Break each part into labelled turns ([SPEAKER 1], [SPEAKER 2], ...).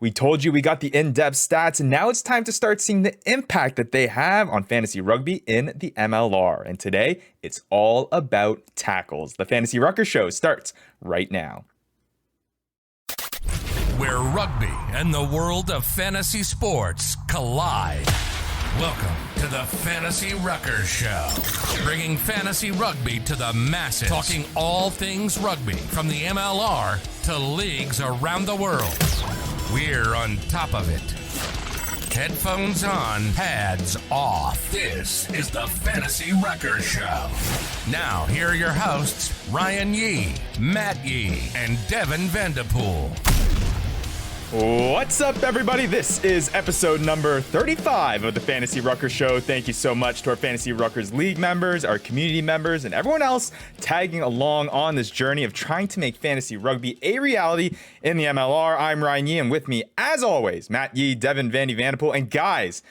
[SPEAKER 1] We told you we got the in-depth stats, and now it's time to start seeing the impact that they have on fantasy rugby in the MLR. And today, it's all about tackles. The Fantasy Ruckers show starts right now.
[SPEAKER 2] Where rugby and the world of fantasy sports collide. Welcome to the Fantasy Ruckers Show, bringing fantasy rugby to the masses, talking all things rugby from the MLR to leagues around the world. We're on top of it. Headphones on, pads off. This is the Fantasy Ruckers Show. Now, here are your hosts, Ryan Yee, Matt Yee, and Devin Vanderpool.
[SPEAKER 1] What's up, everybody? This is episode number 35 of the Fantasy Ruckers Show. Thank you so much to our Fantasy Ruckers League members, our community members, and everyone else tagging along on this journey of trying to make fantasy rugby a reality in the MLR. I'm Ryan Yee, and with me, as always, Matt Yee, Devin Vanderpool, and guys,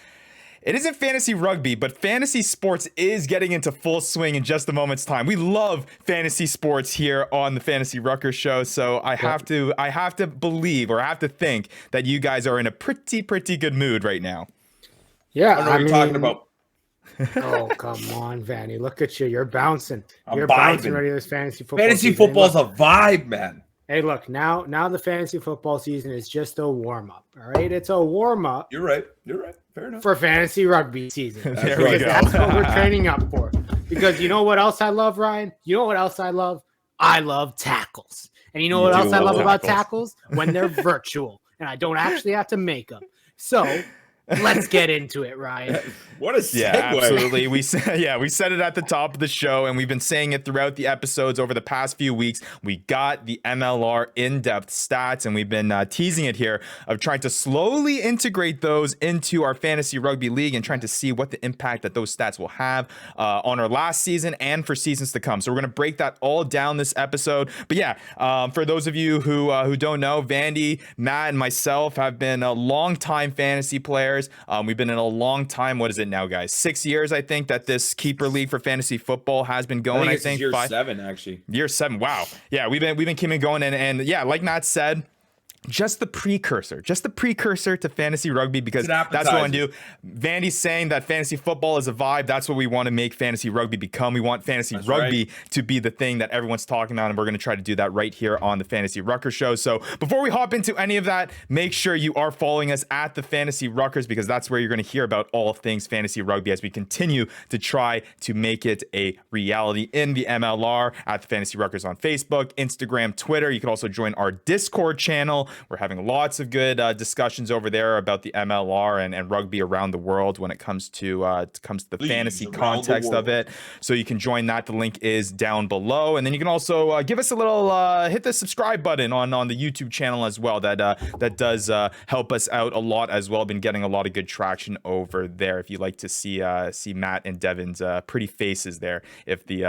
[SPEAKER 1] it isn't fantasy rugby, but fantasy sports is getting into full swing in just a moment's time. We love fantasy sports here on the Fantasy Ruckers Show, so I have to believe, or I have to think, that you guys are in a pretty good mood right now.
[SPEAKER 3] Yeah,
[SPEAKER 4] I don't know what you're talking about.
[SPEAKER 3] Oh, come on, Vanny. Look at you. You're bouncing. You're
[SPEAKER 4] vibing.
[SPEAKER 3] bouncing ready to this fantasy football
[SPEAKER 4] Fantasy
[SPEAKER 3] season.
[SPEAKER 4] football's a vibe, man.
[SPEAKER 3] Hey, look, now the fantasy football season is just a warm-up, all right? It's a warm-up.
[SPEAKER 4] You're right. Fair enough.
[SPEAKER 3] For fantasy rugby season.
[SPEAKER 1] There we go.
[SPEAKER 3] That's what we're training up for. Because you know what else I love, Ryan? You know what else I love? I love tackles. And you know what else I love about tackles? When they're virtual. And I don't actually have to make them. So let's get into it, Ryan.
[SPEAKER 4] What a segue.
[SPEAKER 1] Yeah, absolutely. We said it at the top of the show, and we've been saying it throughout the episodes over the past few weeks. We got the MLR in-depth stats, and we've been teasing it here of trying to slowly integrate those into our fantasy rugby league and trying to see what the impact that those stats will have on our last season and for seasons to come. So we're going to break that all down this episode. But yeah, for those of you who don't know, Vandy, Matt, and myself have been long-time fantasy players. We've been in a long time. What is it now, guys? 6 years, I think, that this keeper league for fantasy football has been going. I think
[SPEAKER 4] year 7, actually.
[SPEAKER 1] Year 7. Wow. Yeah, we've been keeping going, and yeah, like Matt said, just the precursor to fantasy rugby, because that's what I want to do. Vandy's saying that fantasy football is a vibe. That's what we want to make fantasy rugby become. We want fantasy rugby to be the thing that everyone's talking about, and we're going to try to do that right here on the Fantasy Ruckers Show. So before we hop into any of that, make sure you are following us at the Fantasy Ruckers, because that's where you're going to hear about all things fantasy rugby as we continue to try to make it a reality in the MLR at the Fantasy Ruckers on Facebook, Instagram, Twitter. You can also join our Discord channel. We're having lots of good discussions over there about the MLR and rugby around the world when it comes to the fantasy context of it. So you can join that. The link is down below, and then you can also give us a little hit the subscribe button on the YouTube channel as well. That does help us out a lot as well. Been getting a lot of good traction over there. If you like to see Matt and Devin's pretty faces there, if the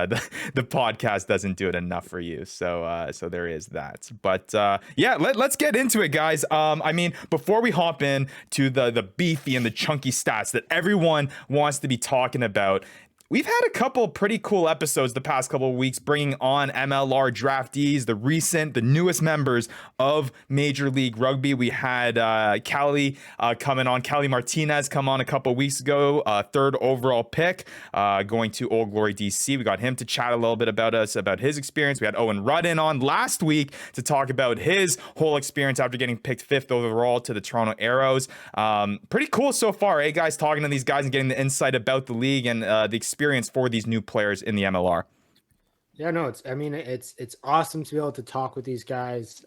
[SPEAKER 1] podcast doesn't do it enough for you. So there is that. But yeah, let's get into it, guys. I mean, before we hop in to the beefy and the chunky stats that everyone wants to be talking about, we've had a couple pretty cool episodes the past couple of weeks bringing on MLR draftees, the newest members of Major League Rugby. We had Callie coming on. Callie Martinez come on a couple of weeks ago, third overall pick, going to Old Glory DC. We got him to chat a little bit about his experience. We had Owen Rudden on last week to talk about his whole experience after getting picked 5th overall to the Toronto Arrows. Pretty cool so far, guys, talking to these guys and getting the insight about the league and the experience for these new players in the MLR.
[SPEAKER 3] Yeah, no, it's awesome to be able to talk with these guys,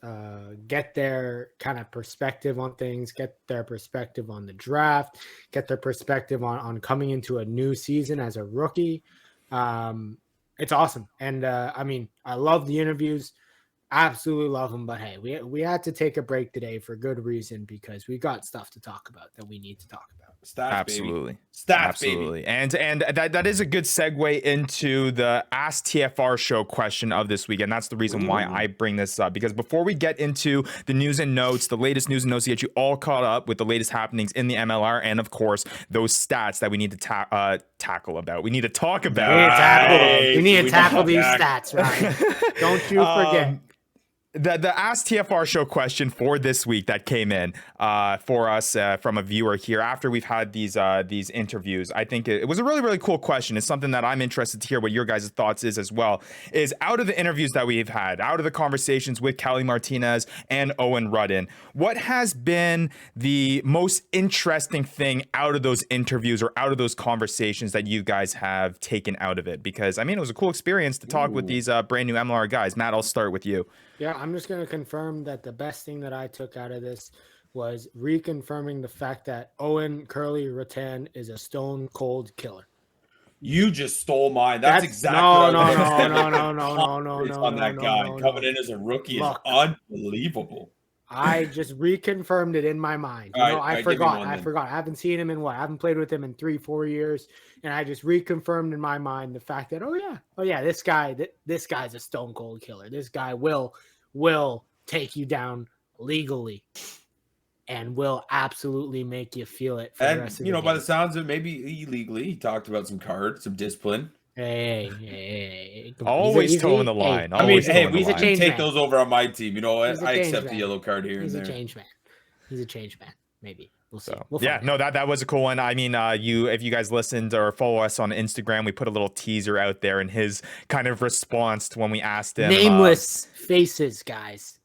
[SPEAKER 3] get their kind of perspective on things, get their perspective on the draft, get their perspective on coming into a new season as a rookie. It's awesome. And I love the interviews. Absolutely love them. But hey, we had to take a break today for good reason, because we got stuff to talk about that we need to talk about.
[SPEAKER 4] Stats,
[SPEAKER 1] absolutely.
[SPEAKER 4] Baby. Stats,
[SPEAKER 1] absolutely.
[SPEAKER 4] Baby.
[SPEAKER 1] And that is a good segue into the Ask TFR show question of this week. And that's the reason why I bring this up, because before we get into the news and notes, the latest news and notes to get you all caught up with the latest happenings in the MLR, and of course, those stats that we need to tackle about. We need to talk about.
[SPEAKER 3] We need to tackle these stats, right? Don't you forget.
[SPEAKER 1] the Ask TFR show question for this week that came in for us from a viewer here after we've had these interviews. I think it was a really, really cool question. It's something that I'm interested to hear what your guys' thoughts is as well. Is out of the interviews that we've had, out of the conversations with Kelly Martinez and Owen Rudden, what has been the most interesting thing out of those interviews or out of those conversations that you guys have taken out of it? Because, I mean, it was a cool experience to talk with these brand new MLR guys. Matt, I'll start with you.
[SPEAKER 3] Yeah, I'm just going to confirm that the best thing that I took out of this was reconfirming the fact that Owen Curly Rattan is a stone cold killer.
[SPEAKER 4] You just stole mine. That's exactly what I was
[SPEAKER 3] no,
[SPEAKER 4] on that guy. Coming in as a rookie is unbelievable.
[SPEAKER 3] I just reconfirmed it in my mind. I forgot. I haven't seen him in I haven't played with him in 3-4 years. And I just reconfirmed in my mind the fact that, this guy's a stone cold killer. This guy will take you down legally and will absolutely make you feel it for the rest of the game.
[SPEAKER 4] By the sounds of it, maybe illegally, he talked about some cards, some discipline.
[SPEAKER 3] Hey.
[SPEAKER 1] Always toeing the line.
[SPEAKER 3] He's a change man.
[SPEAKER 4] Take those over on my team. You know what? I accept the yellow card here and there.
[SPEAKER 3] He's a change man. Maybe. We'll see.
[SPEAKER 1] That was a cool one. I mean, if you guys listened or follow us on Instagram, we put a little teaser out there and his kind of response to when we asked him.
[SPEAKER 3] Nameless faces, guys.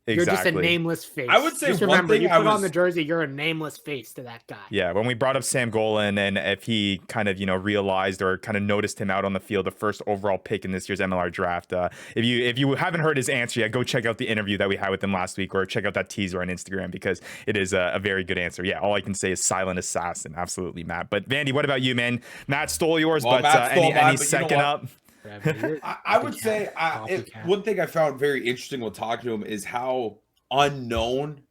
[SPEAKER 1] Exactly.
[SPEAKER 3] You're just a nameless face.
[SPEAKER 4] I would say
[SPEAKER 3] just remember, you put on the jersey, you're a nameless face to that guy.
[SPEAKER 1] Yeah, when we brought up Sam Golan and if he kind of, realized or kind of noticed him out on the field, the first overall pick in this year's MLR draft. If you haven't heard his answer yet, go check out the interview that we had with him last week or check out that teaser on Instagram because it is a very good answer. Yeah, all I can say is silent assassin. Absolutely, Matt. But Vandy, what about you, man? Matt stole yours, but any second up?
[SPEAKER 4] I would say one thing I found very interesting while talking to him is how unknown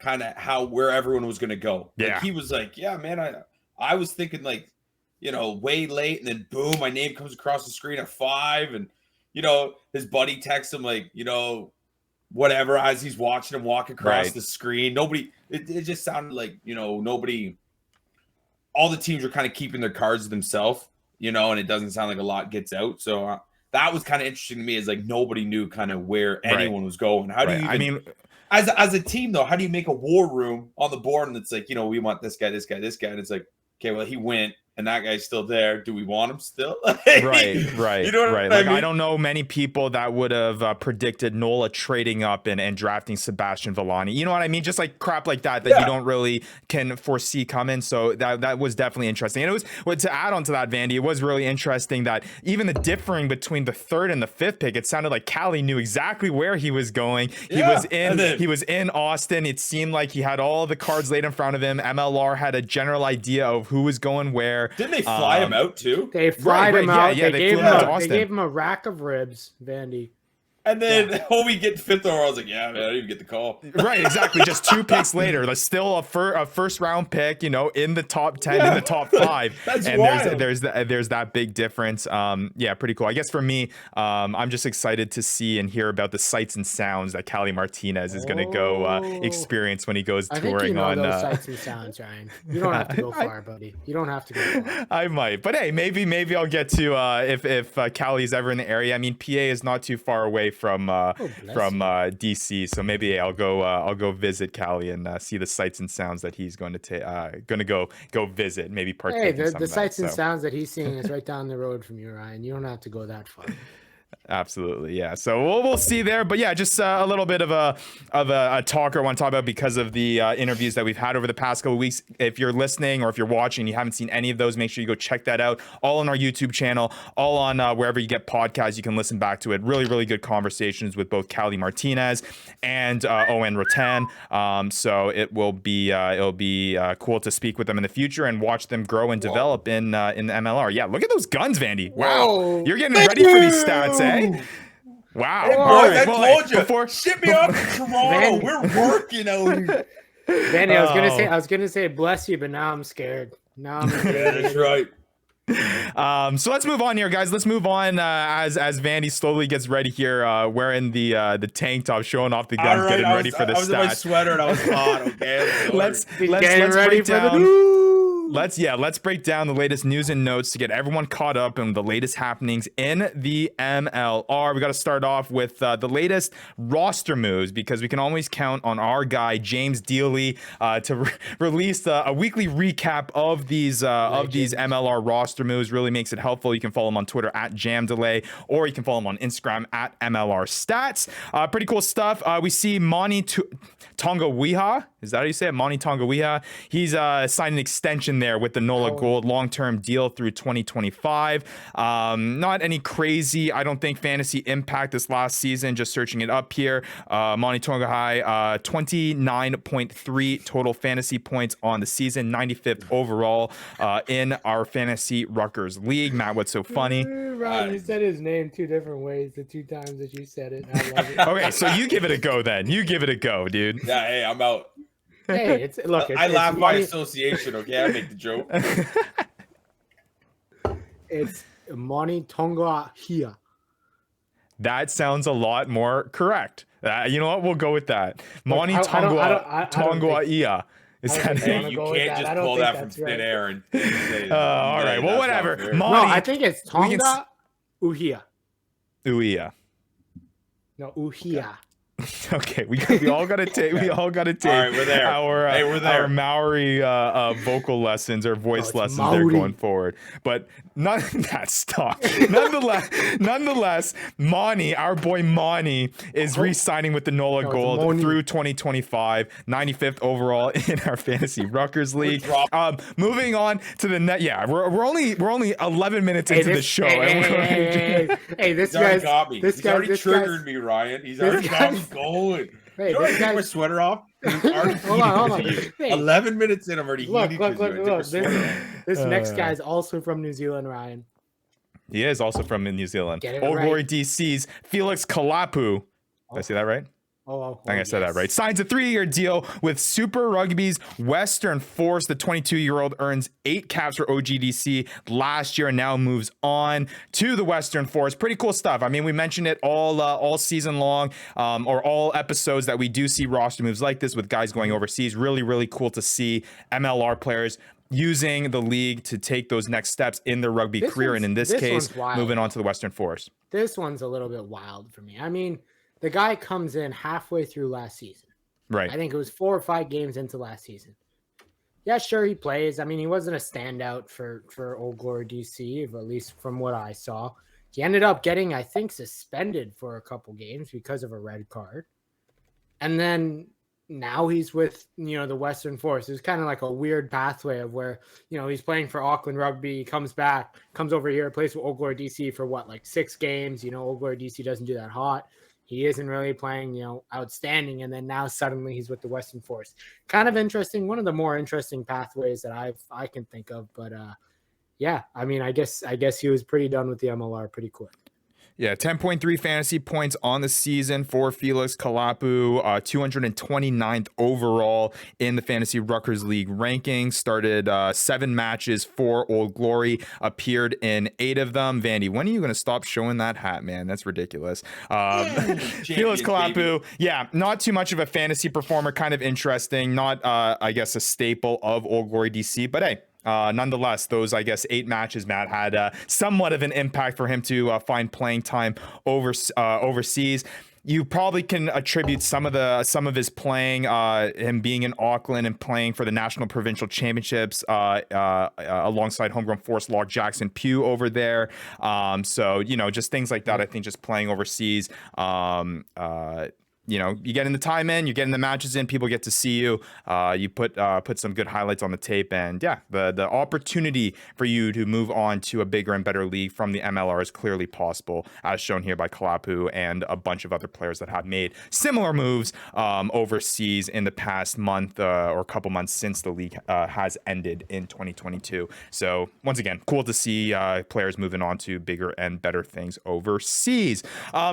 [SPEAKER 4] where everyone was going to go.
[SPEAKER 1] Yeah.
[SPEAKER 4] Like he was like, yeah, man, I was thinking way late and then boom, my name comes across the screen at 5 and, his buddy texts him whatever, as he's watching him walk across the screen. Nobody, it just sounded like, nobody, all the teams were kind of keeping their cards to themselves. And it doesn't sound like a lot gets out. So that was kind of interesting to me is nobody knew kind of where anyone was going. How do you even, as a team though, how do you make a war room on the board? And it's we want this guy. And it's okay, well, he went and that guy's still there. Do we want him still?
[SPEAKER 1] Right.
[SPEAKER 4] You know what I mean?
[SPEAKER 1] I don't know many people that would have predicted Nola trading up and drafting Sebastian Villani. You know what I mean? Just crap like that you don't really can foresee coming. So that was definitely interesting. And it was, to add on to that, Vandy, it was really interesting that even the differing between the 3rd and the 5th pick, it sounded like Callie knew exactly where he was going. He was in Austin. It seemed like he had all the cards laid in front of him. MLR had a general idea of who was going where.
[SPEAKER 4] Didn't they fly him out too?
[SPEAKER 3] They fried him out.
[SPEAKER 1] Yeah,
[SPEAKER 3] they gave him a rack of ribs, Vandy.
[SPEAKER 4] And then when we get 5th over, I was like, yeah, man, I didn't even get the call.
[SPEAKER 1] Right, exactly. Just 2 picks later, there's still a first round pick, in the top 10, in the top 5.
[SPEAKER 4] That's
[SPEAKER 1] and
[SPEAKER 4] wild.
[SPEAKER 1] there's that big difference. Pretty cool. I guess for me, I'm just excited to see and hear about the sights and sounds that Callie Martinez is going to go experience when he goes touring.
[SPEAKER 3] I think those sights and sounds, Ryan. You don't have to go far, buddy. You don't have to go far.
[SPEAKER 1] I might, but hey, maybe I'll get to if Callie's ever in the area. I mean, PA is not too far away from DC, so maybe I'll go visit Callie and see the sights and sounds that he's going to go visit, maybe partake in some
[SPEAKER 3] the sights and sounds that he's seeing is right down the road from you, Ryan. You don't have to go that far.
[SPEAKER 1] Absolutely, yeah. So we'll see there, but yeah, just a little bit of a talker I want to talk about because of the interviews that we've had over the past couple of weeks. If you're listening or if you're watching, and you haven't seen any of those, make sure you go check that out. All on our YouTube channel, all on wherever you get podcasts. You can listen back to it. Really, really good conversations with both Callie Martinez and Owen Rattan. So it'll be cool to speak with them in the future and watch them grow and develop in the MLR. Yeah, look at those guns, Vandy. Wow, you're getting ready for these stats, eh? Wow.
[SPEAKER 4] Hey, boys, I told you. Ship me up to Toronto. We're working out here.
[SPEAKER 3] Vandy, I was gonna say bless you, but now I'm scared. Now I'm scared.
[SPEAKER 4] That's right.
[SPEAKER 1] So let's move on here, guys. Let's move on as Vandy slowly gets ready here, wearing the tank top, showing off the gun, getting ready for the stats.
[SPEAKER 4] I was in my sweater and I was hot. Okay,
[SPEAKER 1] let's
[SPEAKER 3] ready
[SPEAKER 1] break
[SPEAKER 3] for
[SPEAKER 1] down.
[SPEAKER 3] the
[SPEAKER 1] let's break down the latest news and notes to get everyone caught up in the latest happenings in the MLR. We got to start off with the latest roster moves because we can always count on our guy James Dealey to release a weekly recap of these MLR roster moves. Really makes it helpful. You can follow him on Twitter at JamDelay, or you can follow him on Instagram at MLR Stats. Pretty cool stuff. We see Mani Tongawiha. Is that how you say it? Mani Tongawiha. He's signed an extension there with the NOLA Gold long-term deal through 2025. Not any crazy, I don't think, fantasy impact this last season. Just searching it up here. Mani Tongawiha, 29.3 total fantasy points on the season, 95th overall in our Fantasy Ruckers League. Matt, what's so funny?
[SPEAKER 3] Ryan, you said his name two different ways the two times that you said it. I love it.
[SPEAKER 1] Okay, so you give it a go then. You give it a go, dude.
[SPEAKER 4] Yeah, hey, I'm out.
[SPEAKER 3] Hey,
[SPEAKER 4] I laugh by association, okay? I make the joke.
[SPEAKER 3] It's Mani Tongawiha.
[SPEAKER 1] That sounds a lot more correct. You know what? We'll go with that. Mani Tongawiha. Is that
[SPEAKER 4] hey, you can't just pull that from thin air and say,
[SPEAKER 1] all right. Well, whatever.
[SPEAKER 3] No, I think it's Tonga Uhia.
[SPEAKER 1] Uhia.
[SPEAKER 3] No, Uhia.
[SPEAKER 1] Okay, we all gotta take all right,
[SPEAKER 4] we're there.
[SPEAKER 1] Our Maori vocal lessons or voice lessons there going forward. But nonetheless, Mani, our boy Mani, is re-signing with the NOLA Gold through 2025, 95th overall in our Fantasy Ruckers League. Moving on to the net. Yeah, we're only 11 minutes into the show.
[SPEAKER 3] Hey, this guy's
[SPEAKER 4] got me. He's already triggered me, Ryan. He's already got me going.
[SPEAKER 3] Hey,
[SPEAKER 4] take my sweater off. Hold on. Hey. 11 minutes in, I'm already heating. Look.
[SPEAKER 3] This next guy is also from New Zealand, Ryan.
[SPEAKER 1] He is also from New Zealand.
[SPEAKER 3] Old
[SPEAKER 1] Glory DC's Felix Kalapu. Did I say that right? I think I said that right. Signs a 3-year deal with Super Rugby's Western Force. The 22-year-old earns 8 caps for OGDC last year and now moves on to the Western Force. Pretty cool stuff. I mean, we mentioned it all season long, or all episodes, that we do see roster moves like this with guys going overseas. Really, really cool to see MLR players using the league to take those next steps in their rugby career, and in this case, moving on to the Western Force.
[SPEAKER 3] This one's a little bit wild for me. I mean, the guy comes in halfway through last season.
[SPEAKER 1] Right.
[SPEAKER 3] I think it was 4 or 5 games into last season. Yeah, sure, he plays. I mean, he wasn't a standout for Old Glory DC, at least from what I saw. He ended up getting, I think, suspended for a couple games because of a red card. And then now he's with, the Western Force. It's kind of like a weird pathway of where, he's playing for Auckland Rugby, comes back, comes over here, plays for Old Glory DC for 6 games. Old Glory DC doesn't do that hot. He isn't really playing, outstanding. And then now suddenly he's with the Western Force. Kind of interesting. One of the more interesting pathways that I can think of. But yeah, I mean, I guess he was pretty done with the MLR pretty quick.
[SPEAKER 1] Yeah, 10.3 fantasy points on the season for Felix Kalapu, 229th overall in the Fantasy Ruckers League rankings. Started 7 matches for Old Glory, appeared in 8 of them. Vandy, when are you going to stop showing that hat, man? That's ridiculous. Felix Kalapu, yeah, not too much of a fantasy performer, kind of interesting. Not, I guess, a staple of Old Glory DC, but hey. Nonetheless, those, 8 matches, Matt, had somewhat of an impact for him to find playing time overseas. You probably can attribute some of his playing, him being in Auckland and playing for the National Provincial Championships alongside homegrown force log Jackson Pugh over there. So, just things like that. I think just playing overseas, you get in the time in, you're getting the matches in, people get to see you. You put some good highlights on the tape, and yeah, the opportunity for you to move on to a bigger and better league from the MLR is clearly possible, as shown here by Kalapu and a bunch of other players that have made similar moves overseas in the past month or a couple months since the league has ended in 2022. So once again, cool to see players moving on to bigger and better things overseas.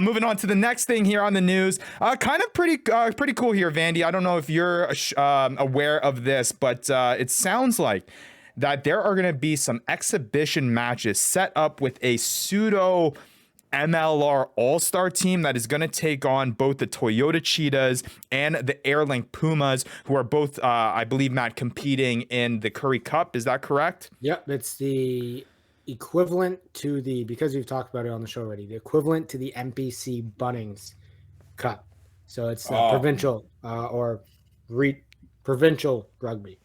[SPEAKER 1] Moving on to the next thing here on the news. Kind of pretty cool here, Vandy. I don't know if you're aware of this, but it sounds like that there are going to be some exhibition matches set up with a pseudo MLR All-Star team that is going to take on both the Toyota Cheetahs and the Airlink Pumas, who are both, I believe, Matt, competing in the Curry Cup. Is that correct?
[SPEAKER 3] Yep, it's the equivalent to because we've talked about it on the show already, the equivalent to the MPC Bunnings Cup. So it's provincial provincial rugby.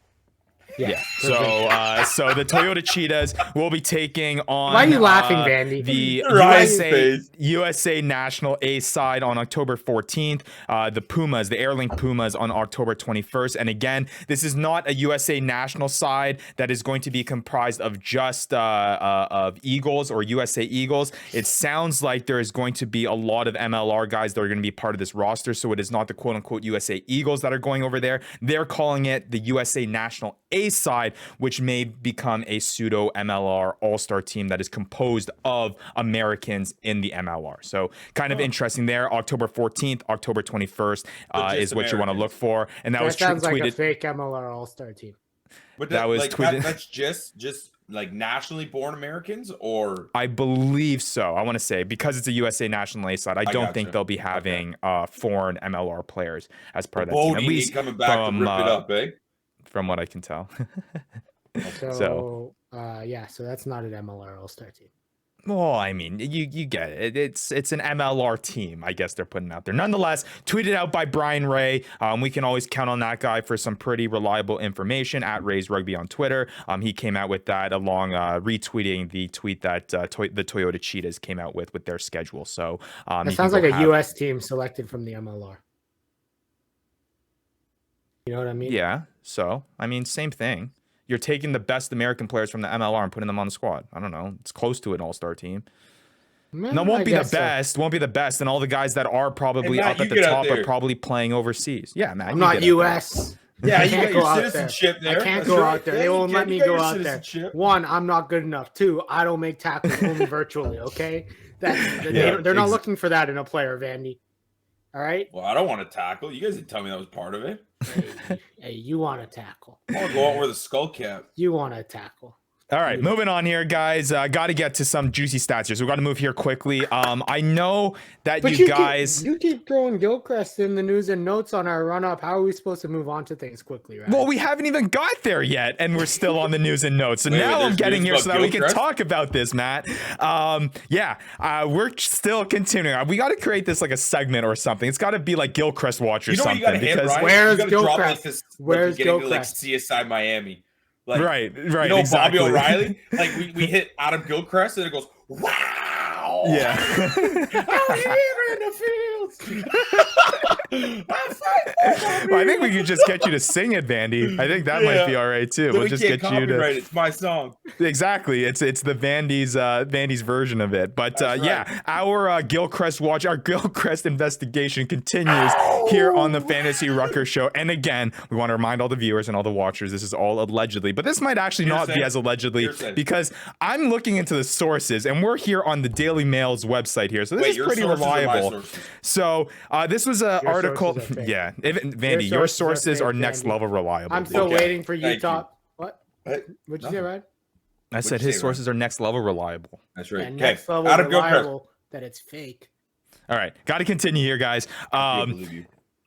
[SPEAKER 1] Yeah. So the Toyota Cheetahs will be taking on.
[SPEAKER 3] Why are you laughing, Vandy?
[SPEAKER 1] The USA National A side on October 14th. The Pumas, the Airlink Pumas, on October 21st. And again, this is not a USA National side that is going to be comprised of just of Eagles or USA Eagles. It sounds like there is going to be a lot of MLR guys that are going to be part of this roster. So it is not the quote unquote USA Eagles that are going over there. They're calling it the USA National A side, which may become a pseudo MLR all-star team that is composed of Americans in the MLR. So kind of interesting there. October 14th, October 21st is what you want to look for. And that was
[SPEAKER 3] sounds
[SPEAKER 1] tweeted.
[SPEAKER 3] Like a fake MLR all-star team.
[SPEAKER 4] But
[SPEAKER 1] that was tweeted.
[SPEAKER 4] That's just like nationally born Americans, or
[SPEAKER 1] I believe so. I want to say because it's a USA National A side, I don't think they'll be having foreign MLR players as part of that team. At least
[SPEAKER 4] coming back to rip it up, eh?
[SPEAKER 1] From what I can tell.
[SPEAKER 3] So that's not an MLR all-star team.
[SPEAKER 1] Well, I mean, you get it. It's an MLR team, I guess they're putting out there. Nonetheless, tweeted out by Brian Ray. We can always count on that guy for some pretty reliable information at Ray's Rugby on Twitter. He came out with that along retweeting the tweet that the Toyota Cheetahs came out with their schedule. So
[SPEAKER 3] that sounds like a US team selected from the MLR. You know what I mean?
[SPEAKER 1] Yeah. So, I mean, same thing. You're taking the best American players from the MLR and putting them on the squad. I don't know. It's close to an all-star team. No, won't be the best. So. Won't be the best. And all the guys that are probably up at the top are probably playing overseas. Yeah, man.
[SPEAKER 3] I'm not US.
[SPEAKER 4] Yeah, you got your citizenship there.
[SPEAKER 3] I can't go out there. They won't let me go out there. One, I'm not good enough. Two, I don't make tackles only virtually, okay? They're not looking for that in a player, Vandy. All right?
[SPEAKER 4] Well, I don't want to tackle. You guys didn't tell me that was part of it.
[SPEAKER 3] Hey, you want to tackle.
[SPEAKER 4] I want to go out with a skull cap.
[SPEAKER 3] You want to tackle.
[SPEAKER 1] All right, moving on here, guys. Got to get to some juicy stats here, so we've got to move here quickly. I know that you guys...
[SPEAKER 3] You keep throwing Gilchrist in the news and notes on our run-up. How are we supposed to move on to things quickly, right?
[SPEAKER 1] Well, we haven't even got there yet, and we're still on the news and notes. So now I'm getting here so that we can talk about this, Matt. We're still continuing. We got to create this like a segment or something. It's got to be like Gilchrist Watch or something.
[SPEAKER 4] Because
[SPEAKER 3] where's Gilchrist?
[SPEAKER 4] Where's Gilchrist? Like CSI Miami.
[SPEAKER 1] Like, right,
[SPEAKER 4] you know, exactly. Bobby O'Reilly, like we hit Adam Gilchrist and it goes, wow.
[SPEAKER 1] Yeah.
[SPEAKER 4] Out here in the fields.
[SPEAKER 1] Well, I think we could just get you to sing it, Vandy. I think that might be all right too. We'll just get you to.
[SPEAKER 4] It's my song.
[SPEAKER 1] Exactly. It's the Vandy's version of it. But our Gilchrist Watch, our Gilchrist investigation continues here on the Fantasy Ruckers show. And again, we want to remind all the viewers and all the watchers, this is all allegedly, but this might actually not be as allegedly because I'm looking into the sources, and we're here on the Daily Mail's website here, so this is pretty reliable. So this was an article. Yeah, Vandy, your sources are next level reliable.
[SPEAKER 3] I'm still waiting for Utah. What? What'd you say, Ryan?
[SPEAKER 1] I said his sources are next level reliable.
[SPEAKER 4] That's right.
[SPEAKER 3] And next level reliable that it's fake.
[SPEAKER 1] All right, got to continue here, guys.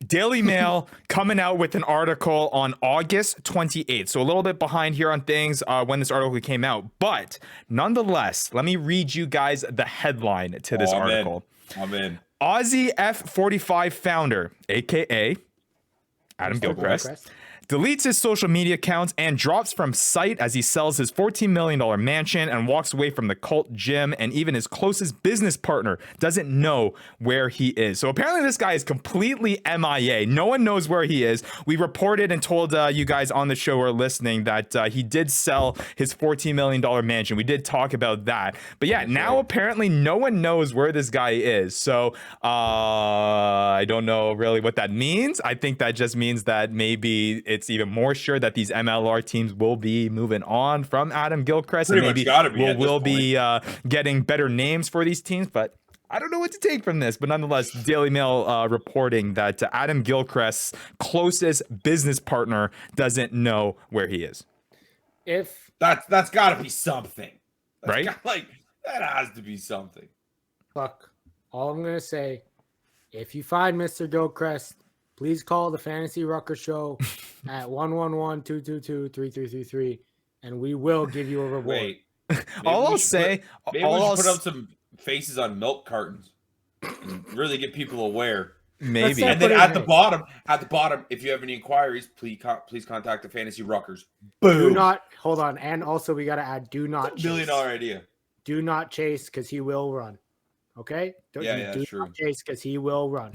[SPEAKER 1] Daily Mail coming out with an article on August 28th. So a little bit behind here on things when this article came out. But nonetheless, let me read you guys the headline to this article.
[SPEAKER 4] I'm in.
[SPEAKER 1] Aussie F45 founder, a.k.a. Adam Gilchrist, deletes his social media accounts and drops from site as he sells his $14 million mansion and walks away from the cult gym, and even his closest business partner doesn't know where he is. So apparently this guy is completely MIA. No one knows where he is. We reported and told you guys on the show or listening that he did sell his $14 million mansion. We did talk about that. But yeah, now apparently no one knows where this guy is. So I don't know really what that means. I think that just means that maybe it's even more sure that these MLR teams will be moving on from Adam Gilchrist, and maybe we'll be getting better names for these teams. But I don't know what to take from this. But nonetheless, Daily Mail reporting that Adam Gilchrist's closest business partner doesn't know where he is.
[SPEAKER 3] If
[SPEAKER 4] that's got to be something,
[SPEAKER 1] right?
[SPEAKER 4] Like that has to be something.
[SPEAKER 3] Look, all I'm gonna say, if you find Mr. Gilchrist, please call the Fantasy Rucker Show at 111-222-3333, and we will give you a reward.
[SPEAKER 4] Wait.
[SPEAKER 1] All I'll say,
[SPEAKER 4] maybe we should put up some faces on milk cartons and really get people aware.
[SPEAKER 1] Maybe.
[SPEAKER 4] And then at the bottom, if you have any inquiries, please contact the Fantasy Ruckers. Boom.
[SPEAKER 3] Do not hold on, and also we gotta add do not
[SPEAKER 4] $1 million
[SPEAKER 3] chase.
[SPEAKER 4] idea.
[SPEAKER 3] Do not chase because he will run. Okay? Do not chase because he will run.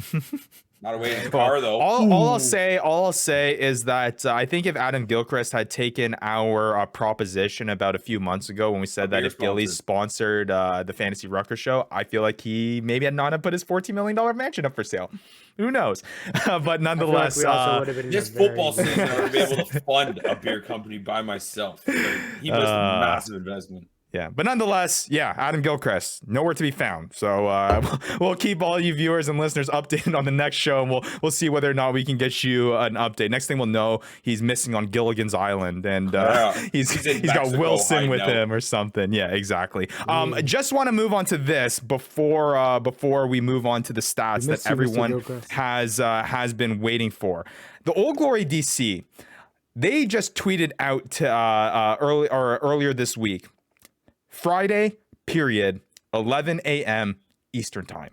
[SPEAKER 4] Not away in the car though.
[SPEAKER 1] All I'll say is that I think if Adam Gilchrist had taken our proposition about a few months ago when we said that if Gillies sponsored the Fantasy Rucker Show, I feel like he maybe had not have put his $14 million mansion up for sale. Who knows? But nonetheless,
[SPEAKER 4] this football season, I would be able to fund a beer company by myself. Like, he missed a massive investment.
[SPEAKER 1] Yeah, but nonetheless, Adam Gilchrist, nowhere to be found. So we'll keep all you viewers and listeners updated on the next show, and we'll see whether or not we can get you an update. Next thing we'll know, he's missing on Gilligan's Island, and he's got Wilson with him or something. Yeah, exactly. Just want to move on to this before we move on to the stats that everyone has been waiting for. The Old Glory DC, they just tweeted out to, earlier this week. Friday, period, 11 a.m. Eastern time.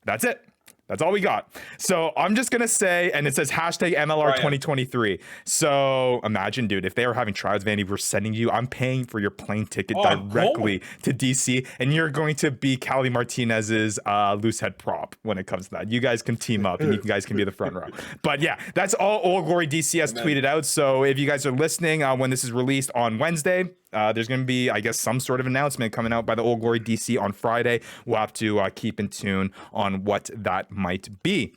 [SPEAKER 1] That's it. That's all we got. So I'm just going to say, and it says hashtag MLR 2023. So imagine, dude, if they were having tryouts, Vandy, we're sending you, I'm paying for your plane ticket directly to DC, and you're going to be Cali Martinez's loose head prop when it comes to that. You guys can team up, and you guys can be the front row. But yeah, that's all Old Glory DC has tweeted out. So if you guys are listening when this is released on Wednesday, there's going to be, I guess, some sort of announcement coming out by the Old Glory DC on Friday. We'll have to keep in tune on what that might be.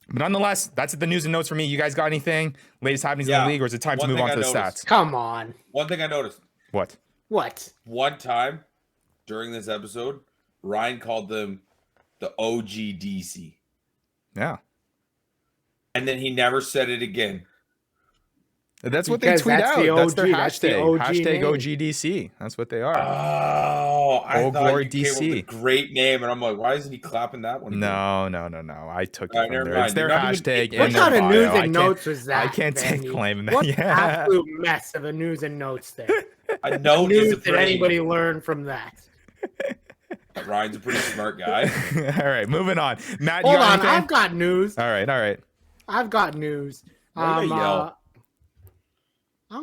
[SPEAKER 1] But nonetheless, that's the news and notes for me. You guys got anything? Latest happenings in the league, or is it time to move on to the stats?
[SPEAKER 3] Come on.
[SPEAKER 4] One thing I noticed.
[SPEAKER 1] What?
[SPEAKER 4] One time during this episode, Ryan called them the OG DC.
[SPEAKER 1] Yeah.
[SPEAKER 4] And then he never said it again.
[SPEAKER 1] That's what they tweet out. That's their hashtag. Hashtag OGDC. That's what they are.
[SPEAKER 4] Oh, I
[SPEAKER 1] Old
[SPEAKER 4] thought
[SPEAKER 1] Glory
[SPEAKER 4] you came up with
[SPEAKER 1] DC.
[SPEAKER 4] a great name, and I'm like, why isn't he clapping that one?
[SPEAKER 1] No. I took it from there.
[SPEAKER 4] Mind.
[SPEAKER 1] It's their hashtag.
[SPEAKER 3] What kind of news and notes was that?
[SPEAKER 1] I can't take claim.
[SPEAKER 3] What absolute mess of a news and notes there.
[SPEAKER 4] A note
[SPEAKER 3] news did anybody learn from that?
[SPEAKER 4] Ryan's a pretty smart guy.
[SPEAKER 1] All right, moving on. Matt,
[SPEAKER 3] hold on. I've got news.
[SPEAKER 1] All right.
[SPEAKER 3] I've got news. I'm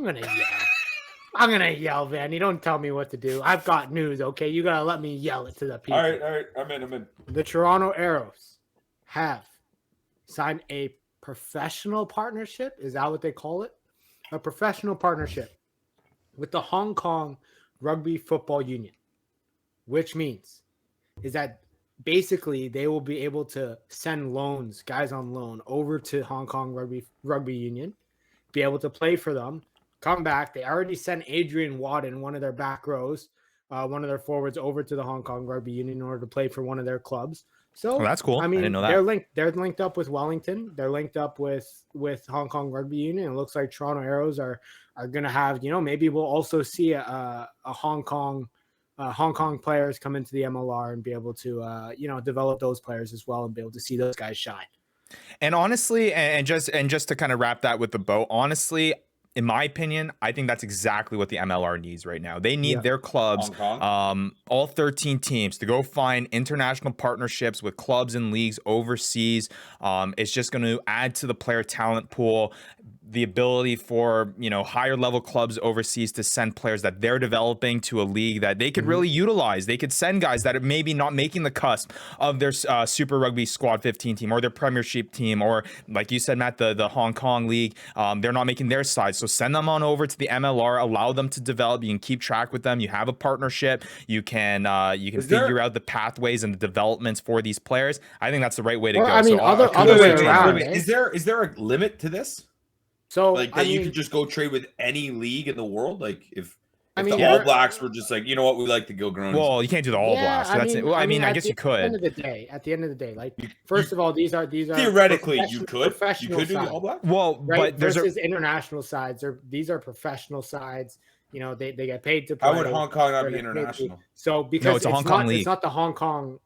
[SPEAKER 3] gonna yell, Vanny. Don't tell me what to do. I've got news, okay? You gotta let me yell it to the people.
[SPEAKER 4] All right. I'm in.
[SPEAKER 3] The Toronto Arrows have signed a professional partnership. Is that what they call it? A professional partnership with the Hong Kong Rugby Football Union, which means is that basically they will be able to send guys on loan over to Hong Kong Rugby Union, be able to play for them, come back. They already sent Adrian Wadden, one of their back rows, one of their forwards, over to the Hong Kong Rugby Union in order to play for one of their clubs. So
[SPEAKER 1] that's cool.
[SPEAKER 3] I mean,
[SPEAKER 1] I didn't know that.
[SPEAKER 3] They're linked up with Wellington. They're linked up with Hong Kong Rugby Union. It looks like Toronto Arrows are going to have, maybe we'll also see a Hong Kong players come into the MLR and be able to develop those players as well and be able to see those guys shine.
[SPEAKER 1] And honestly, and just to kind of wrap that with the bow, honestly, in my opinion, I think that's exactly what the MLR needs right now. They need their clubs, all 13 teams, to go find international partnerships with clubs and leagues overseas. It's just going to add to the player talent pool, the ability for, higher level clubs overseas to send players that they're developing to a league that they could really utilize. They could send guys that are maybe not making the cusp of their Super Rugby Squad 15 team or their Premiership team, or like you said, Matt, the Hong Kong League. They're not making their side. So send them on over to the MLR, allow them to develop. You can keep track with them. You have a partnership. You can figure out the pathways and the developments for these players. I think that's the right way to go.
[SPEAKER 3] I mean, other way around.
[SPEAKER 4] Is there a limit to this?
[SPEAKER 3] So
[SPEAKER 4] you could just go trade with any league in the world, like if the All Blacks were just like, you know what, we like the Gilgronis.
[SPEAKER 1] Well, you can't do the All Blacks. So I guess you could.
[SPEAKER 3] At the end of the day, like first of all, these are
[SPEAKER 4] theoretically you could do the All Blacks.
[SPEAKER 1] Well,
[SPEAKER 3] right?
[SPEAKER 1] But there's
[SPEAKER 3] versus international sides. These are professional sides. You know, they get paid to play.
[SPEAKER 4] How would Hong Kong not
[SPEAKER 3] They're
[SPEAKER 4] be
[SPEAKER 3] paid to-
[SPEAKER 4] international?
[SPEAKER 3] So because
[SPEAKER 1] it's a Hong Kong league.
[SPEAKER 3] it's not the Hong Kong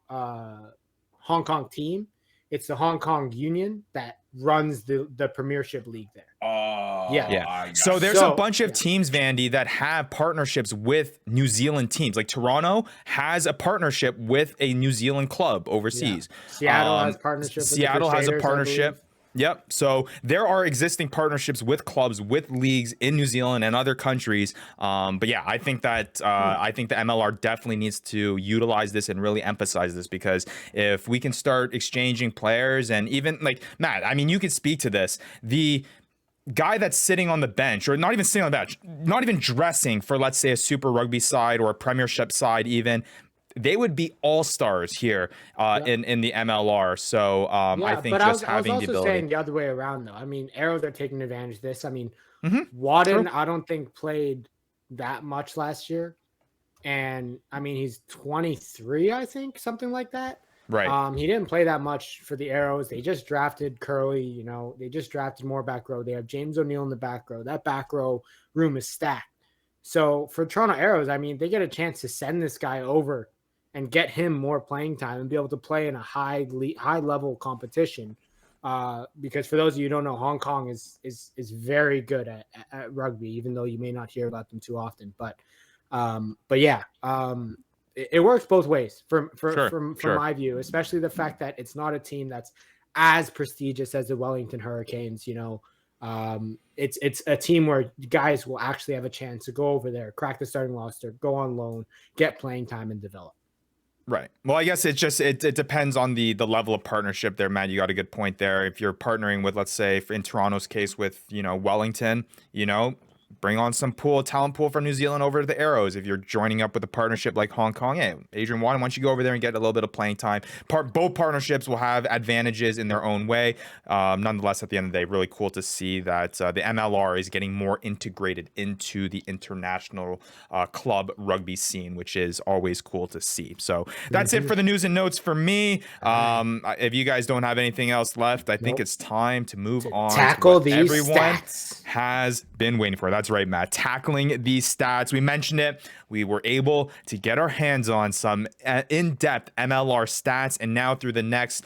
[SPEAKER 3] team. It's the Hong Kong Union that runs the Premiership League there.
[SPEAKER 4] Oh,
[SPEAKER 1] yeah. So there's a bunch of teams, Vandy, that have partnerships with New Zealand teams. Like Toronto has a partnership with a New Zealand club overseas.
[SPEAKER 3] Yeah. Seattle has partnership.
[SPEAKER 1] Seattle has a partnership. Yep. So there are existing partnerships with clubs, with leagues in New Zealand and other countries. But yeah, I think that I think the MLR definitely needs to utilize this and really emphasize this, because if we can start exchanging players, and even like Matt, I mean, you could speak to this. The guy that's sitting on the bench, or not even sitting on the bench, not even dressing for, let's say, a Super Rugby side or a Premiership side even, they would be all-stars here in the MLR. So I think just having the ability. I was also
[SPEAKER 3] saying the other way around, though. I mean, Arrows are taking advantage of this. I mean,
[SPEAKER 1] True.
[SPEAKER 3] Wadden, I don't think played that much last year. And, I mean, he's 23, I think, something like that.
[SPEAKER 1] Right.
[SPEAKER 3] He didn't play that much for the Arrows. They just drafted Curly, you know. They just drafted more back row. They have James O'Neill in the back row. That back row room is stacked. So, for Toronto Arrows, I mean, they get a chance to send this guy over and get him more playing time and be able to play in a high level competition. Because for those of you who don't know, Hong Kong is very good at rugby, even though you may not hear about them too often. But yeah, it works both ways from my view, especially the fact that it's not a team that's as prestigious as the Wellington Hurricanes. You know, it's a team where guys will actually have a chance to go over there, crack the starting roster, go on loan, get playing time, and develop.
[SPEAKER 1] Right. Well, I guess it depends on the level of partnership there, Matt. You got a good point there. If you're partnering with, let's say, in Toronto's case, with, you know, Wellington, you know, bring on some talent pool from New Zealand over to the Arrows. If you're joining up with a partnership like Hong Kong, hey, Adrian Wadden, why don't you go over there and get a little bit of playing time? Both partnerships will have advantages in their own way. Nonetheless, at the end of the day, really cool to see that the MLR is getting more integrated into the international club rugby scene, which is always cool to see. So that's it for the news and notes for me. If you guys don't have anything else left, I think it's time to move on
[SPEAKER 3] tackle
[SPEAKER 1] to what
[SPEAKER 3] these
[SPEAKER 1] everyone
[SPEAKER 3] stats.
[SPEAKER 1] has been waiting for. That's right, Matt. Tackling these stats. We mentioned it. We were able to get our hands on some in-depth MLR stats, and now through the next,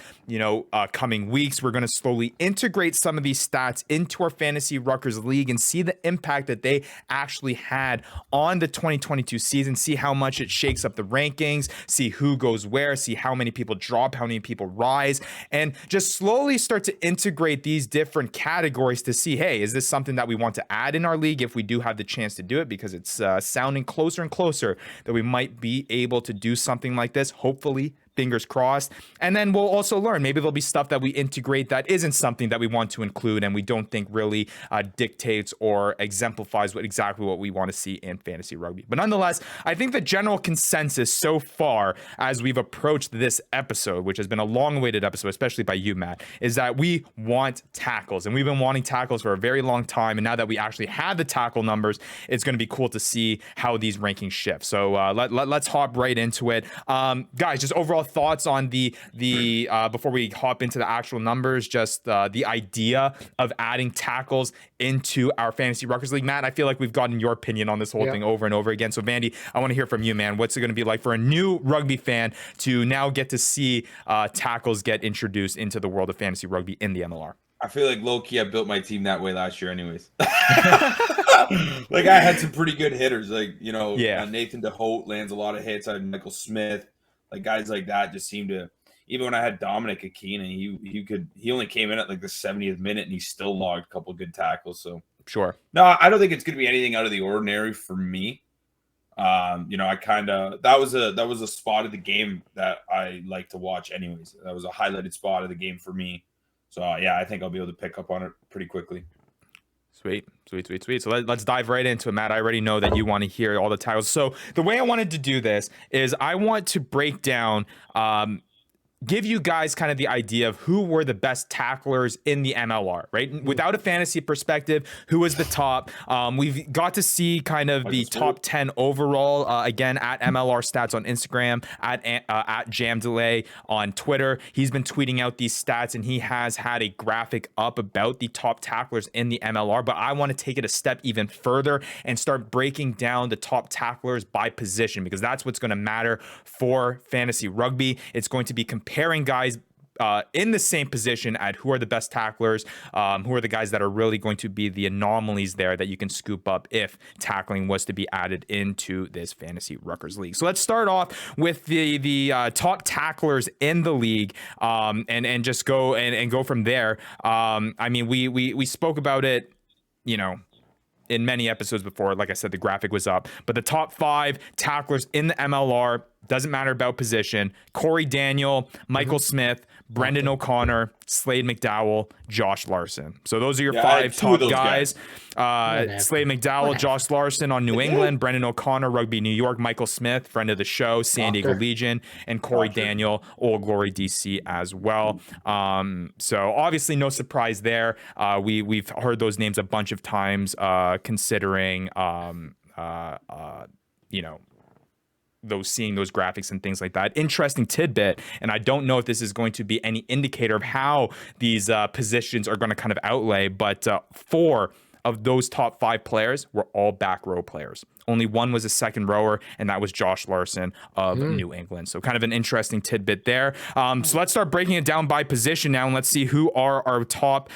[SPEAKER 1] coming weeks, we're going to slowly integrate some of these stats into our Fantasy Ruckers League and see the impact that they actually had on the 2022 season, see how much it shakes up the rankings, see who goes where, see how many people drop, how many people rise, and just slowly start to integrate these different categories to see, hey, is this something that we want to add in our league if we do have the chance to do it, because it's sounding closer and closer that we might be able to do something like this, hopefully. Fingers crossed. And then we'll also learn, maybe there'll be stuff that we integrate that isn't something that we want to include and we don't think really dictates or exemplifies exactly what we want to see in fantasy rugby. But nonetheless, I think the general consensus so far as we've approached this episode, which has been a long-awaited episode, especially by you, Matt, is that we want tackles. And we've been wanting tackles for a very long time. And now that we actually have the tackle numbers, it's going to be cool to see how these rankings shift. So let's hop right into it. Guys, just overall thoughts on the before we hop into the actual numbers, just the idea of adding tackles into our Fantasy Ruckers League. Matt, I feel like we've gotten your opinion on this whole thing over and over again. So Vandy, I want to hear from you, man. What's it going to be like for a new rugby fan to now get to see tackles get introduced into the world of fantasy rugby in the MLR?
[SPEAKER 4] I feel like low-key I built my team that way last year anyways. Like I had some pretty good hitters, like, Nathan DeHolt lands a lot of hits. I had Michael Smith. Like guys like that just seem to, even when I had Dominic Akina, he only came in at like the 70th minute and he still logged a couple of good tackles. So
[SPEAKER 1] sure.
[SPEAKER 4] No, I don't think it's going to be anything out of the ordinary for me. I kind of, that was a spot of the game that I like to watch anyways. That was a highlighted spot of the game for me. So I think I'll be able to pick up on it pretty quickly.
[SPEAKER 1] Sweet. So let's dive right into it, Matt. I already know that you want to hear all the titles. So the way I wanted to do this is I want to break down give you guys kind of the idea of who were the best tacklers in the MLR, right? Without a fantasy perspective, who was the top? We've got to see kind of the top 10 overall, again, at MLR Stats on Instagram, at Jam Delay on Twitter. He's been tweeting out these stats, and he has had a graphic up about the top tacklers in the MLR, but I want to take it a step even further and start breaking down the top tacklers by position, because that's what's going to matter for fantasy rugby. It's going to be comparing guys in the same position at who are the best tacklers, who are the guys that are really going to be the anomalies there that you can scoop up if tackling was to be added into this Fantasy Ruckers League. So let's start off with the top tacklers in the league, and just go and go from there. I mean, we spoke about it, in many episodes before. Like I said, the graphic was up, but the top 5 tacklers in the MLR, doesn't matter about position: Corey Daniel, Michael Smith, Brendan O'Connor, Slade McDowell, Josh Larson. So those are your 5 top guys. Slade McDowell, Josh Larson on New England, Brendan O'Connor, Rugby New York, Michael Smith, friend of the show, San Diego Legion, and Corey Daniel, Old Glory DC as well. So obviously no surprise there. We've heard those names a bunch of times, considering seeing those graphics and things like that. Interesting tidbit, and I don't know if this is going to be any indicator of how these positions are going to kind of outlay, but 4 of those top 5 players were all back row players. Only one was a second rower, and that was Josh Larson of New England. So kind of an interesting tidbit there. So let's start breaking it down by position now, and let's see who are our top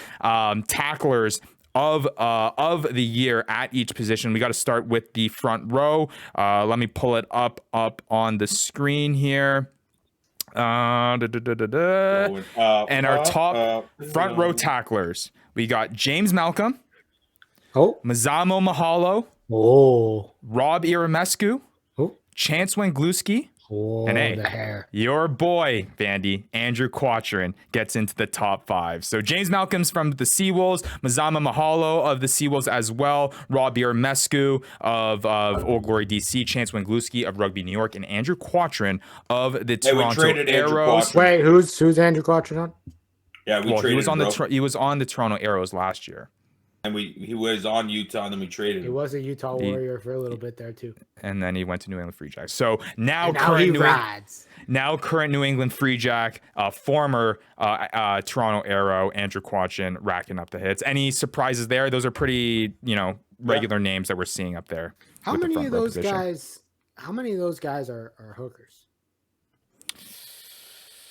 [SPEAKER 1] tacklers of the year at each position. We got to start with the front row. Let me pull it up on the screen here. And our top front row tacklers, we got James Malcolm, Mazamo Mahalo, Rob Iramescu, Chance Wengluski, and your boy, Vandy, Andrew Quattrin, gets into the top 5. So James Malcolm's from the Seawolves, Mazama Mahalo of the Seawolves as well, Rob Iramescu of Old Glory DC, Chance Wengluski of Rugby New York, and Andrew Quattrin of the Toronto Arrows.
[SPEAKER 3] Wait, who's Andrew Quattrin on?
[SPEAKER 4] Yeah,
[SPEAKER 1] he was on the Toronto Arrows last year.
[SPEAKER 4] And he was on Utah, and then we traded him.
[SPEAKER 3] He was a Utah Warrior for a little bit there too.
[SPEAKER 1] And then he went to New England Free Jack. So now current New England Free Jack, former Toronto Arrow, Andrew Quattrin, racking up the hits. Any surprises there? Those are pretty, regular names that we're seeing up there.
[SPEAKER 3] How many of those guys are hookers?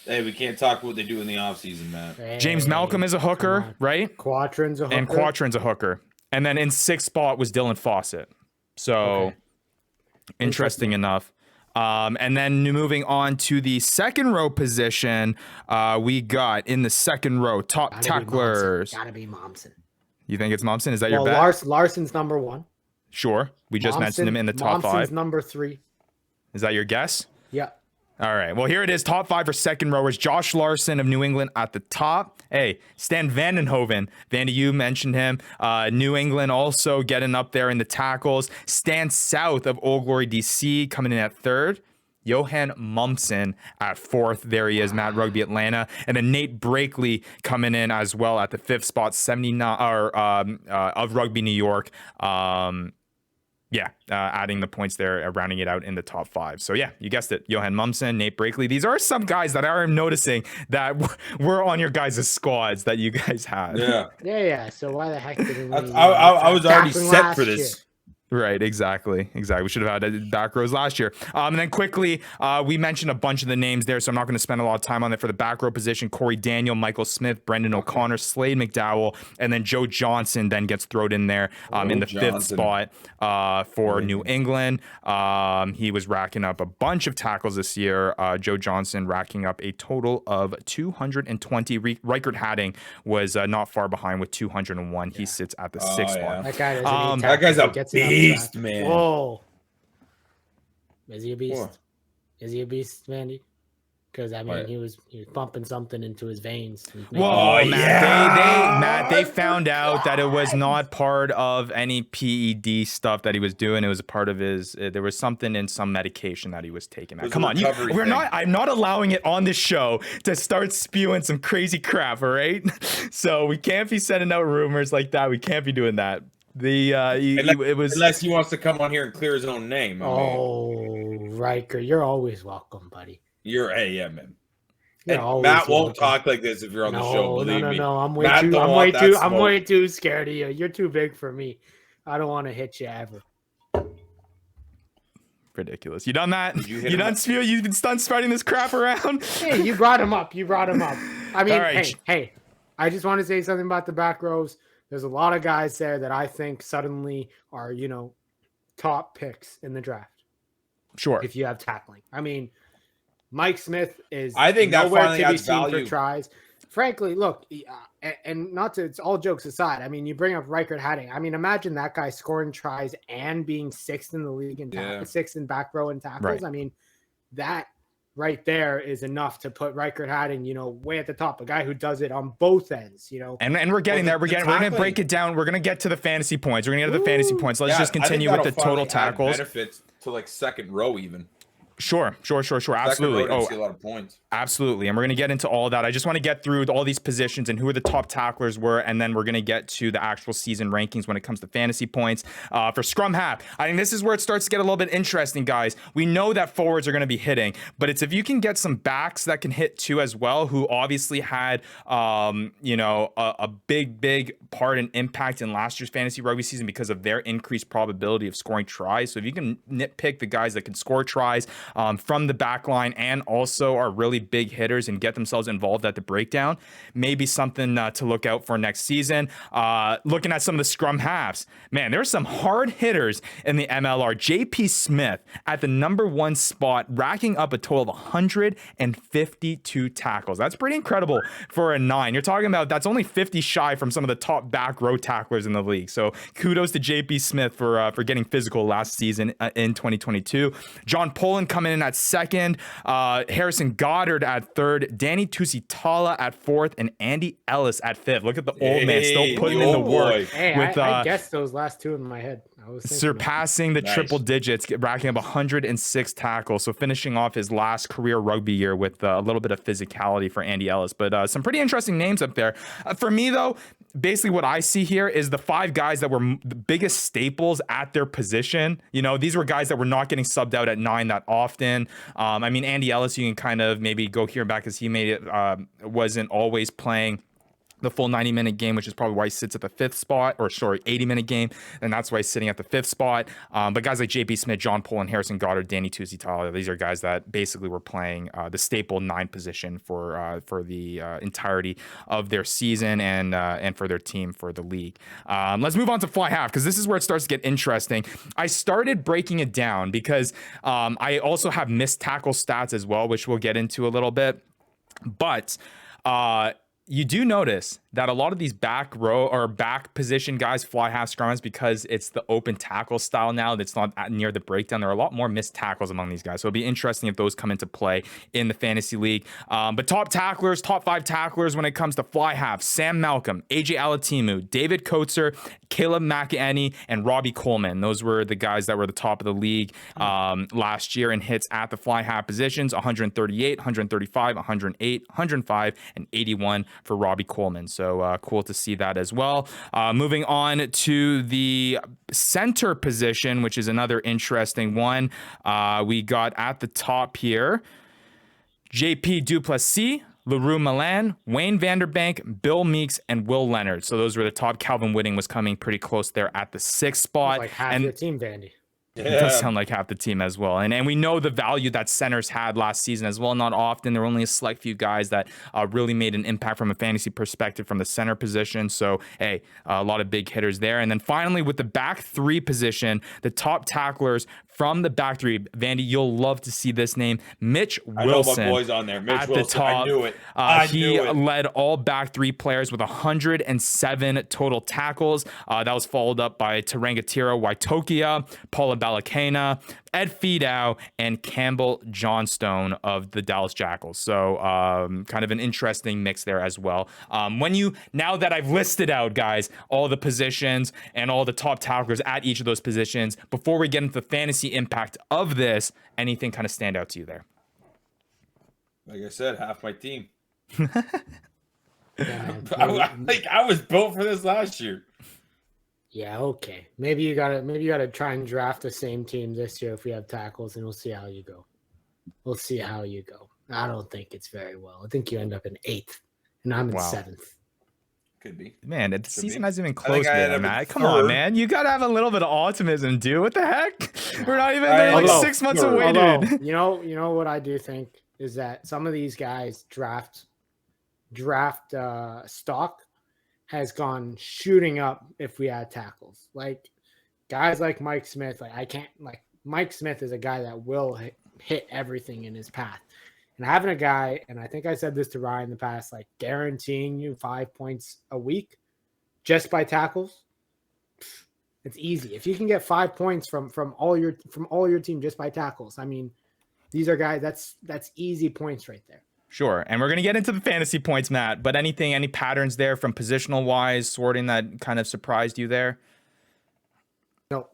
[SPEAKER 4] Hey, we can't talk what they do in the offseason, man.
[SPEAKER 3] Hey,
[SPEAKER 1] James Malcolm is a hooker, right?
[SPEAKER 3] Quattrin's a hooker.
[SPEAKER 1] And Quattrin's a hooker. And then in 6th spot was Dylan Fawcett. So interesting enough. And then moving on to the second row position, we got in the second row top tacklers.
[SPEAKER 3] Gotta be Momsen.
[SPEAKER 1] You think it's Momsen? Is that your bet?
[SPEAKER 3] Larson's number 1.
[SPEAKER 1] Sure. We just mentioned him in the top 5.
[SPEAKER 3] Momsen's number 3.
[SPEAKER 1] Is that your guess?
[SPEAKER 3] Yeah.
[SPEAKER 1] All right. Well, here it is. Top 5 for second rowers. Josh Larson of New England at the top. Hey, Stan Vandenhoven. Vandy, you mentioned him. New England also getting up there in the tackles. Stan South of Old Glory DC coming in at 3rd. Johan Mumsen at 4th. There he is, Matt Rugby Atlanta. And then Nate Brakely coming in as well at the 5th spot, 79 of Rugby New York. Adding the points there, rounding it out in the top 5. So yeah, you guessed it. Johan Mumsen, Nate Brakely. These are some guys that I am noticing that were on your guys' squads that you guys had.
[SPEAKER 3] Yeah. So why the heck didn't we?
[SPEAKER 4] I was already set for this.
[SPEAKER 3] Year?
[SPEAKER 1] Right, exactly. We should have had back rows last year. And then quickly, we mentioned a bunch of the names there, so I'm not going to spend a lot of time on it. For the back row position, Corey Daniel, Michael Smith, Brendan O'Connor, Slade McDowell, and then Joe Johnson then gets thrown in there in the 5th spot for New England. He was racking up a bunch of tackles this year. Joe Johnson racking up a total of 220. Reichert Hadding was not far behind with 201. He sits at the 6th spot.
[SPEAKER 4] That guy's a beast, man.
[SPEAKER 3] Whoa. Is he a beast? Is he a beast, Mandy? because I mean he was pumping something into his veins.
[SPEAKER 1] Whoa, Matt, they found out that it was not part of any PED stuff that he was doing. It was a part of his. There was something in some medication that he was taking. Matt. Come on, I'm not allowing it on this show to start spewing some crazy crap. All right, so we can't be sending out rumors like that. We can't be doing that.
[SPEAKER 4] Unless he wants to come on here and clear his own name.
[SPEAKER 3] Riker, you're always welcome, buddy.
[SPEAKER 4] Man. Matt won't talk like this if you're on the show. Believe me.
[SPEAKER 3] No. I'm way too scared of you. You're too big for me. I don't want to hit you ever.
[SPEAKER 1] Ridiculous. You done that? You done spreading this crap around?
[SPEAKER 3] Hey, you brought him up. I mean, right. hey. I just want to say something about the back rows. There's a lot of guys there that I think suddenly are, top picks in the draft.
[SPEAKER 1] Sure.
[SPEAKER 3] If you have tackling. I mean, Mike Smith is
[SPEAKER 4] I think
[SPEAKER 3] nowhere to be seen for tries. Frankly, look, and not to, it's all jokes aside. I mean, you bring up Reichert Hadding. I mean, imagine that guy scoring tries and being sixth in the league in sixth in back row and tackles. Right. I mean, that right there is enough to put Reichert Hadding, way at the top. A guy who does it on both ends,
[SPEAKER 1] And we're getting there. We're going to break it down. We're going to get to the fantasy points. We're going to get to the fantasy points. Let's just continue with the total tackles.
[SPEAKER 4] Benefits to like second row even.
[SPEAKER 1] Sure. Absolutely.
[SPEAKER 4] See a lot of points.
[SPEAKER 1] Absolutely. And we're going to get into all of that. I just want to get through all these positions and who the top tacklers were. And then we're going to get to the actual season rankings when it comes to fantasy points. For scrum half, I think this is where it starts to get a little bit interesting, guys. We know that forwards are going to be hitting, but it's if you can get some backs that can hit too as well, who obviously had, a big part and impact in last year's fantasy rugby season because of their increased probability of scoring tries. So if you can nitpick the guys that can score tries, from the back line and also are really big hitters and get themselves involved at the breakdown, maybe something to look out for next season. Looking at some of the scrum halves, man, there's some hard hitters in the MLR. JP Smith at the number 1 spot, racking up a total of 152 tackles. That's pretty incredible for a 9. You're talking about that's only 50 shy from some of the top back row tacklers in the league. So kudos to JP Smith for getting physical last season in 2022. John Poland coming in at second, Harrison Goddard at third, Danny Tusitala at fourth, and Andy Ellis at fifth. Look at the old man still putting in the work.
[SPEAKER 3] Hey, I guessed those last two in my head. I was
[SPEAKER 1] surpassing the triple digits, racking up 106 tackles. So finishing off his last career rugby year with a little bit of physicality for Andy Ellis. But some pretty interesting names up there. For me, though, basically what I see here is the 5 guys that were the biggest staples at their position. These were guys that were not getting subbed out at 9 that often. I mean, Andy Ellis, you can kind of maybe go here and back because he made it, wasn't always playing the full 90-minute game, which is probably why he sits at the 5th spot, 80-minute game, and that's why he's sitting at the 5th spot. But guys like JP Smith, John Poland, Harrison Goddard, Danny Tusitala, these are guys that basically were playing the staple 9 position for the entirety of their season and for their team for the league. Let's move on to fly half because this is where it starts to get interesting. I started breaking it down because I also have missed tackle stats as well, which we'll get into a little bit. But you do notice that a lot of these back row or back position guys fly half scrums because it's the open tackle style now that's not near the breakdown. There are a lot more missed tackles among these guys. So it'll be interesting if those come into play in the fantasy league. But top 5 tacklers when it comes to fly half: Sam Malcolm, AJ Alatimu, David Coates, Caleb McEnany, and Robbie Coleman. Those were the guys that were the top of the league last year in hits at the fly half positions: 138, 135, 108, 105, and 81 for Robbie Coleman. So cool to see that as well. Moving on to the center position, which is another interesting one. We got at the top here, JP Duplessis, LaRue Milan, Wayne Vanderbank, Bill Meeks, and Will Leonard. So those were the top. Calvin Whitting was coming pretty close there at the 6th spot.
[SPEAKER 3] Like half your team, Vandy.
[SPEAKER 1] It does sound like half the team as well. And we know the value that centers had last season as well. Not often. There were only a select few guys that really made an impact from a fantasy perspective from the center position. So, hey, a lot of big hitters there. And then finally, with the back 3 position, the top tacklers from the back three. Vandy, you'll love to see this name. Mitch Wilson.
[SPEAKER 4] I know my boy's on there. Mitch
[SPEAKER 1] at
[SPEAKER 4] Wilson.
[SPEAKER 1] The top.
[SPEAKER 4] I knew it.
[SPEAKER 1] He led all back three players with 107 total tackles. That was followed up by Tarangatira Waitokia, Paula Balakena, Ed Fidau, and Campbell Johnstone of the Dallas Jackals. So kind of an interesting mix there as well. Now that I've listed out, guys, all the positions and all the top tacklers at each of those positions, before we get into the fantasy impact of this, anything kind of stand out to you there?
[SPEAKER 4] Like I said, half my team.
[SPEAKER 3] Yeah,
[SPEAKER 4] I was built for this last year.
[SPEAKER 3] Yeah, okay. Maybe you gotta try and draft the same team this year if we have tackles, and we'll see how you go. I don't think it's very well. I think you end up in 8th, and I'm in 7th.
[SPEAKER 4] Could be.
[SPEAKER 1] Man, the season hasn't even closed yet, Matt. Come on, man. You got to have a little bit of optimism, dude. What the heck? We're not even like 6 months away, dude.
[SPEAKER 3] You know what I do think is that some of these guys draft stock has gone shooting up if we add tackles. Like guys like Mike Smith, Mike Smith is a guy that will hit everything in his path. And having a guy, and I think I said this to Ryan in the past, like guaranteeing you 5 points a week just by tackles, it's easy. If you can get 5 points from all your team just by tackles, I mean, these are guys that's easy points right there.
[SPEAKER 1] Sure. And we're going to get into the fantasy points, Matt, but any patterns there from positional wise sorting that kind of surprised you there?
[SPEAKER 3] No,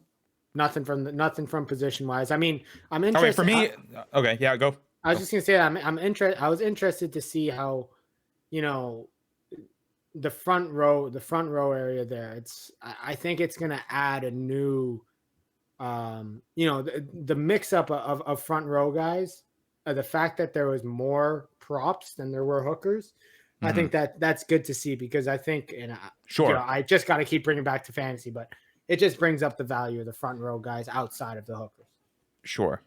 [SPEAKER 3] nothing from position wise. I mean, I'm interested.
[SPEAKER 1] Oh, wait, for me. Okay. Yeah, go.
[SPEAKER 3] I was just going to say I'm interested. I was interested to see how, the front row area there. I think it's going to add a new, the mix up of front row guys. The fact that there was more props than there were hookers, I think that's good to see, because I think, I just got to keep bringing back to fantasy, but it just brings up the value of the front row guys outside of the hookers.
[SPEAKER 1] Sure.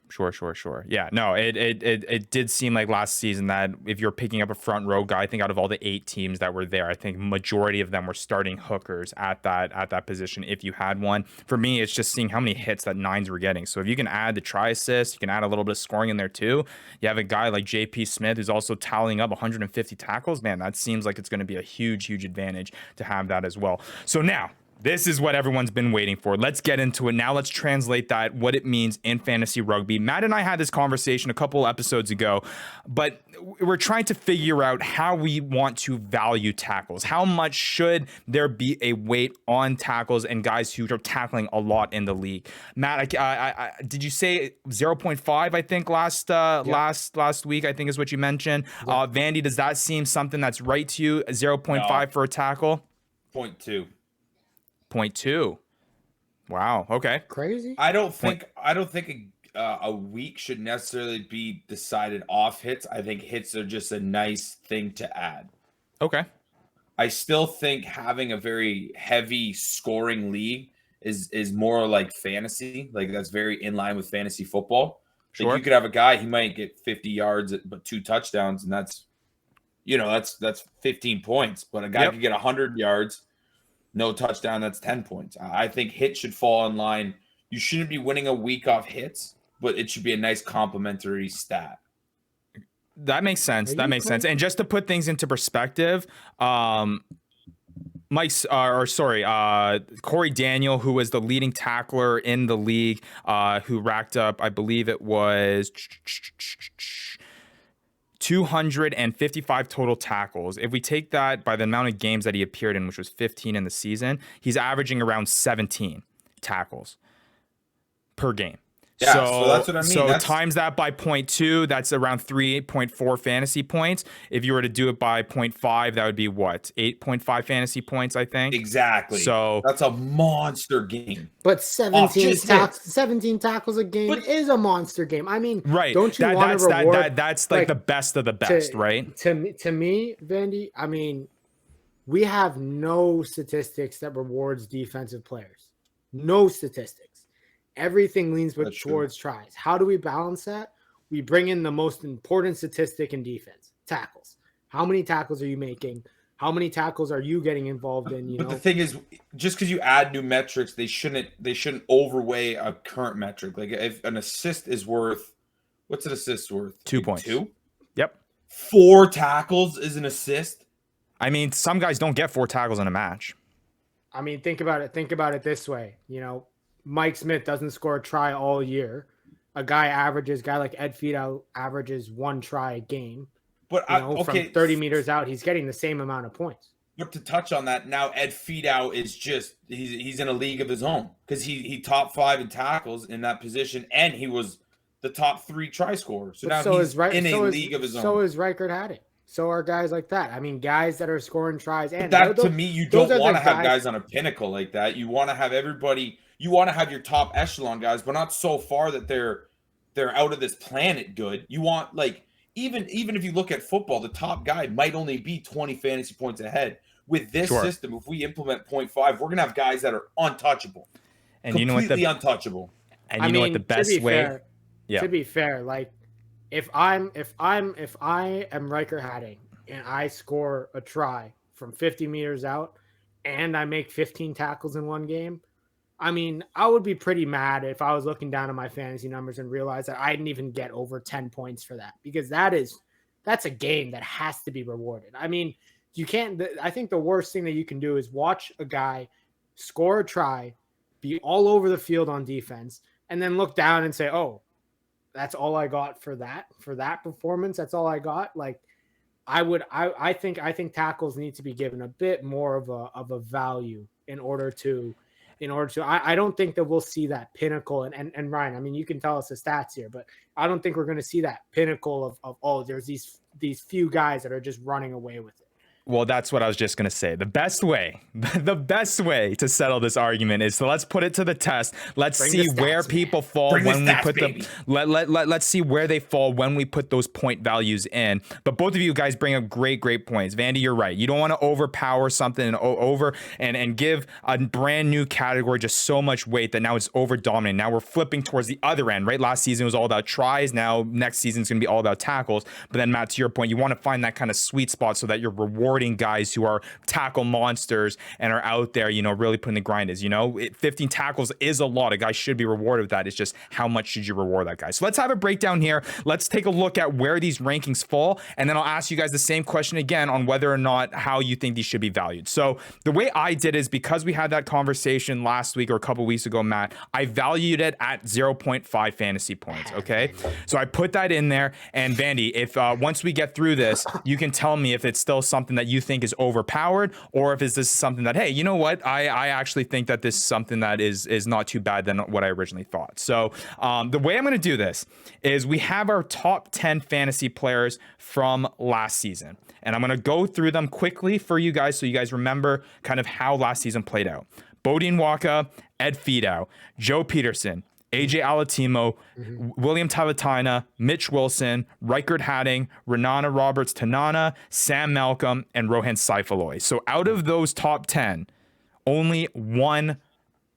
[SPEAKER 1] Yeah, no, it did seem like last season that if you're picking up a front row guy, I think out of all the 8 teams that were there, I think majority of them were starting hookers at that position if you had one. For me, it's just seeing how many hits that 9s were getting. So if you can add the try assist, you can add a little bit of scoring in there too. You have a guy like JP Smith who's also tallying up 150 tackles. Man, that seems like it's going to be a huge advantage to have that as well. So now, this is what everyone's been waiting for. Let's get into it. Now let's translate that, what it means in fantasy rugby. Matt and I had this conversation a couple episodes ago, but we're trying to figure out how we want to value tackles. How much should there be a weight on tackles and guys who are tackling a lot in the league? Matt, I did you say 0.5, I think, last week, I think is what you mentioned. Vandy, does that seem something that's right to you? 0.5 for a tackle?
[SPEAKER 4] 0.2.
[SPEAKER 1] 0.2. Wow. Okay.
[SPEAKER 3] Crazy.
[SPEAKER 4] I don't think a week should necessarily be decided off hits. I think hits are just a nice thing to add.
[SPEAKER 1] Okay.
[SPEAKER 4] I still think having a very heavy scoring league is more like fantasy. Like that's very in line with fantasy football.
[SPEAKER 1] Sure.
[SPEAKER 4] Like you could have a guy, he might get 50 yards but 2 touchdowns, and that's 15 points. But a guy could get 100 yards, no touchdown, that's 10 points. I think hits should fall in line. You shouldn't be winning a week off hits, but it should be a nice complementary stat.
[SPEAKER 1] That makes sense. Sense. And just to put things into perspective, Corey Daniel, who was the leading tackler in the league, who racked up, I believe it was 255 total tackles. If we take that by the amount of games that he appeared in, which was 15 in the season, he's averaging around 17 tackles per game.
[SPEAKER 4] Yeah, so that's what I mean.
[SPEAKER 1] So times that by 0.2, that's around 3.4 fantasy points. If you were to do it by 0.5, that would be what? 8.5 fantasy points, I think.
[SPEAKER 4] Exactly.
[SPEAKER 1] So
[SPEAKER 4] that's a monster game.
[SPEAKER 3] But 17 tackles a game is a monster game. I mean,
[SPEAKER 1] right.
[SPEAKER 3] Don't you want to reward?
[SPEAKER 1] That's like the best of the best, right?
[SPEAKER 3] To me, Vandy, I mean, we have no statistics that rewards defensive players. No statistics. Everything leans towards tries. How do we balance that? We bring in the most important statistic in defense, tackles. How many tackles are you making? How many tackles are you getting involved in?
[SPEAKER 4] But the thing is, just because you add new metrics, they shouldn't overweigh a current metric. Like if an assist is worth, what's an assist worth?
[SPEAKER 1] 2 points.
[SPEAKER 4] 2?
[SPEAKER 1] Yep.
[SPEAKER 4] 4 tackles is an assist.
[SPEAKER 1] I mean, some guys don't get 4 tackles in a match.
[SPEAKER 3] I mean, think about it this way. Mike Smith doesn't score a try all year. A guy like Ed Fido averages 1 try a game.
[SPEAKER 4] But
[SPEAKER 3] from 30 meters out, he's getting the same amount of points.
[SPEAKER 4] But to touch on that, now Ed Fido is just he's in a league of his own because he top 5 in tackles in that position, and he was the top 3 try scorer. So now he's in a league of his own.
[SPEAKER 3] So is Reichert Hadding. So are guys like that. I mean, guys that are scoring tries. And
[SPEAKER 4] to me, you don't want to have guys on a pinnacle like that. You want to have everybody. You want to have your top echelon guys, but not so far that they're out of this planet good. You want even if you look at football, the top guy might only be 20 fantasy points ahead. With this system, if we implement 0.5, we're gonna have guys that are untouchable,
[SPEAKER 1] and
[SPEAKER 4] completely untouchable.
[SPEAKER 1] And you know what the best way?
[SPEAKER 3] To be fair, like if I am Riker Hadding and I score a try from 50 meters out and I make 15 tackles in one game, I mean, I would be pretty mad if I was looking down at my fantasy numbers and realized that I didn't even get over 10 points for that, because that's a game that has to be rewarded. I mean, you can't. I think the worst thing that you can do is watch a guy score a try, be all over the field on defense, and then look down and say, "Oh, that's all I got for that performance. That's all I got." Like, I think tackles need to be given a bit more of a value in order to. I don't think that we'll see that pinnacle. And Ryan, I mean, you can tell us the stats here, but I don't think we're going to see that pinnacle of there's these few guys that are just running away with it.
[SPEAKER 1] Well, that's what I was just going to say. The best way to settle this argument is let's put it to the test. Let's see where people fall when we put them. Let's see where they fall when we put those point values in. But both of you guys bring up great points. Vandy, you're right. You don't want to overpower something and give a brand new category just so much weight that now it's over dominant. Now we're flipping towards the other end, right? Last season was all about tries. Now next season is going to be all about tackles. But then Matt, to your point, you want to find that kind of sweet spot so that you're rewarding guys who are tackle monsters and are out there, really putting the grind. 15 tackles is a lot. A guy should be rewarded with that. It's just how much should you reward that guy? So let's have a breakdown here. Let's take a look at where these rankings fall, and then I'll ask you guys the same question again on whether or not how you think these should be valued. So the way I did is, because we had that conversation last week or a couple weeks ago, Matt, I valued it at 0.5 fantasy points. Okay, so I put that in there. And Vandy, if once we get through this, you can tell me if it's still something that you think is overpowered, or if this is something that, hey, you know what, I actually think that this is something that is not too bad than what I originally thought. So the way I'm going to do this is we have our top 10 fantasy players from last season, and I'm going to go through them quickly for you guys so you guys remember kind of how last season played out. Bodine Waka, Ed Fido, Joe Peterson, AJ Alatimo, William Tavatina, Mitch Wilson, Reichert Hadding, Renana Roberts Tanana, Sam Malcolm, and Rohan Saifaloy. So out of those top 10, only one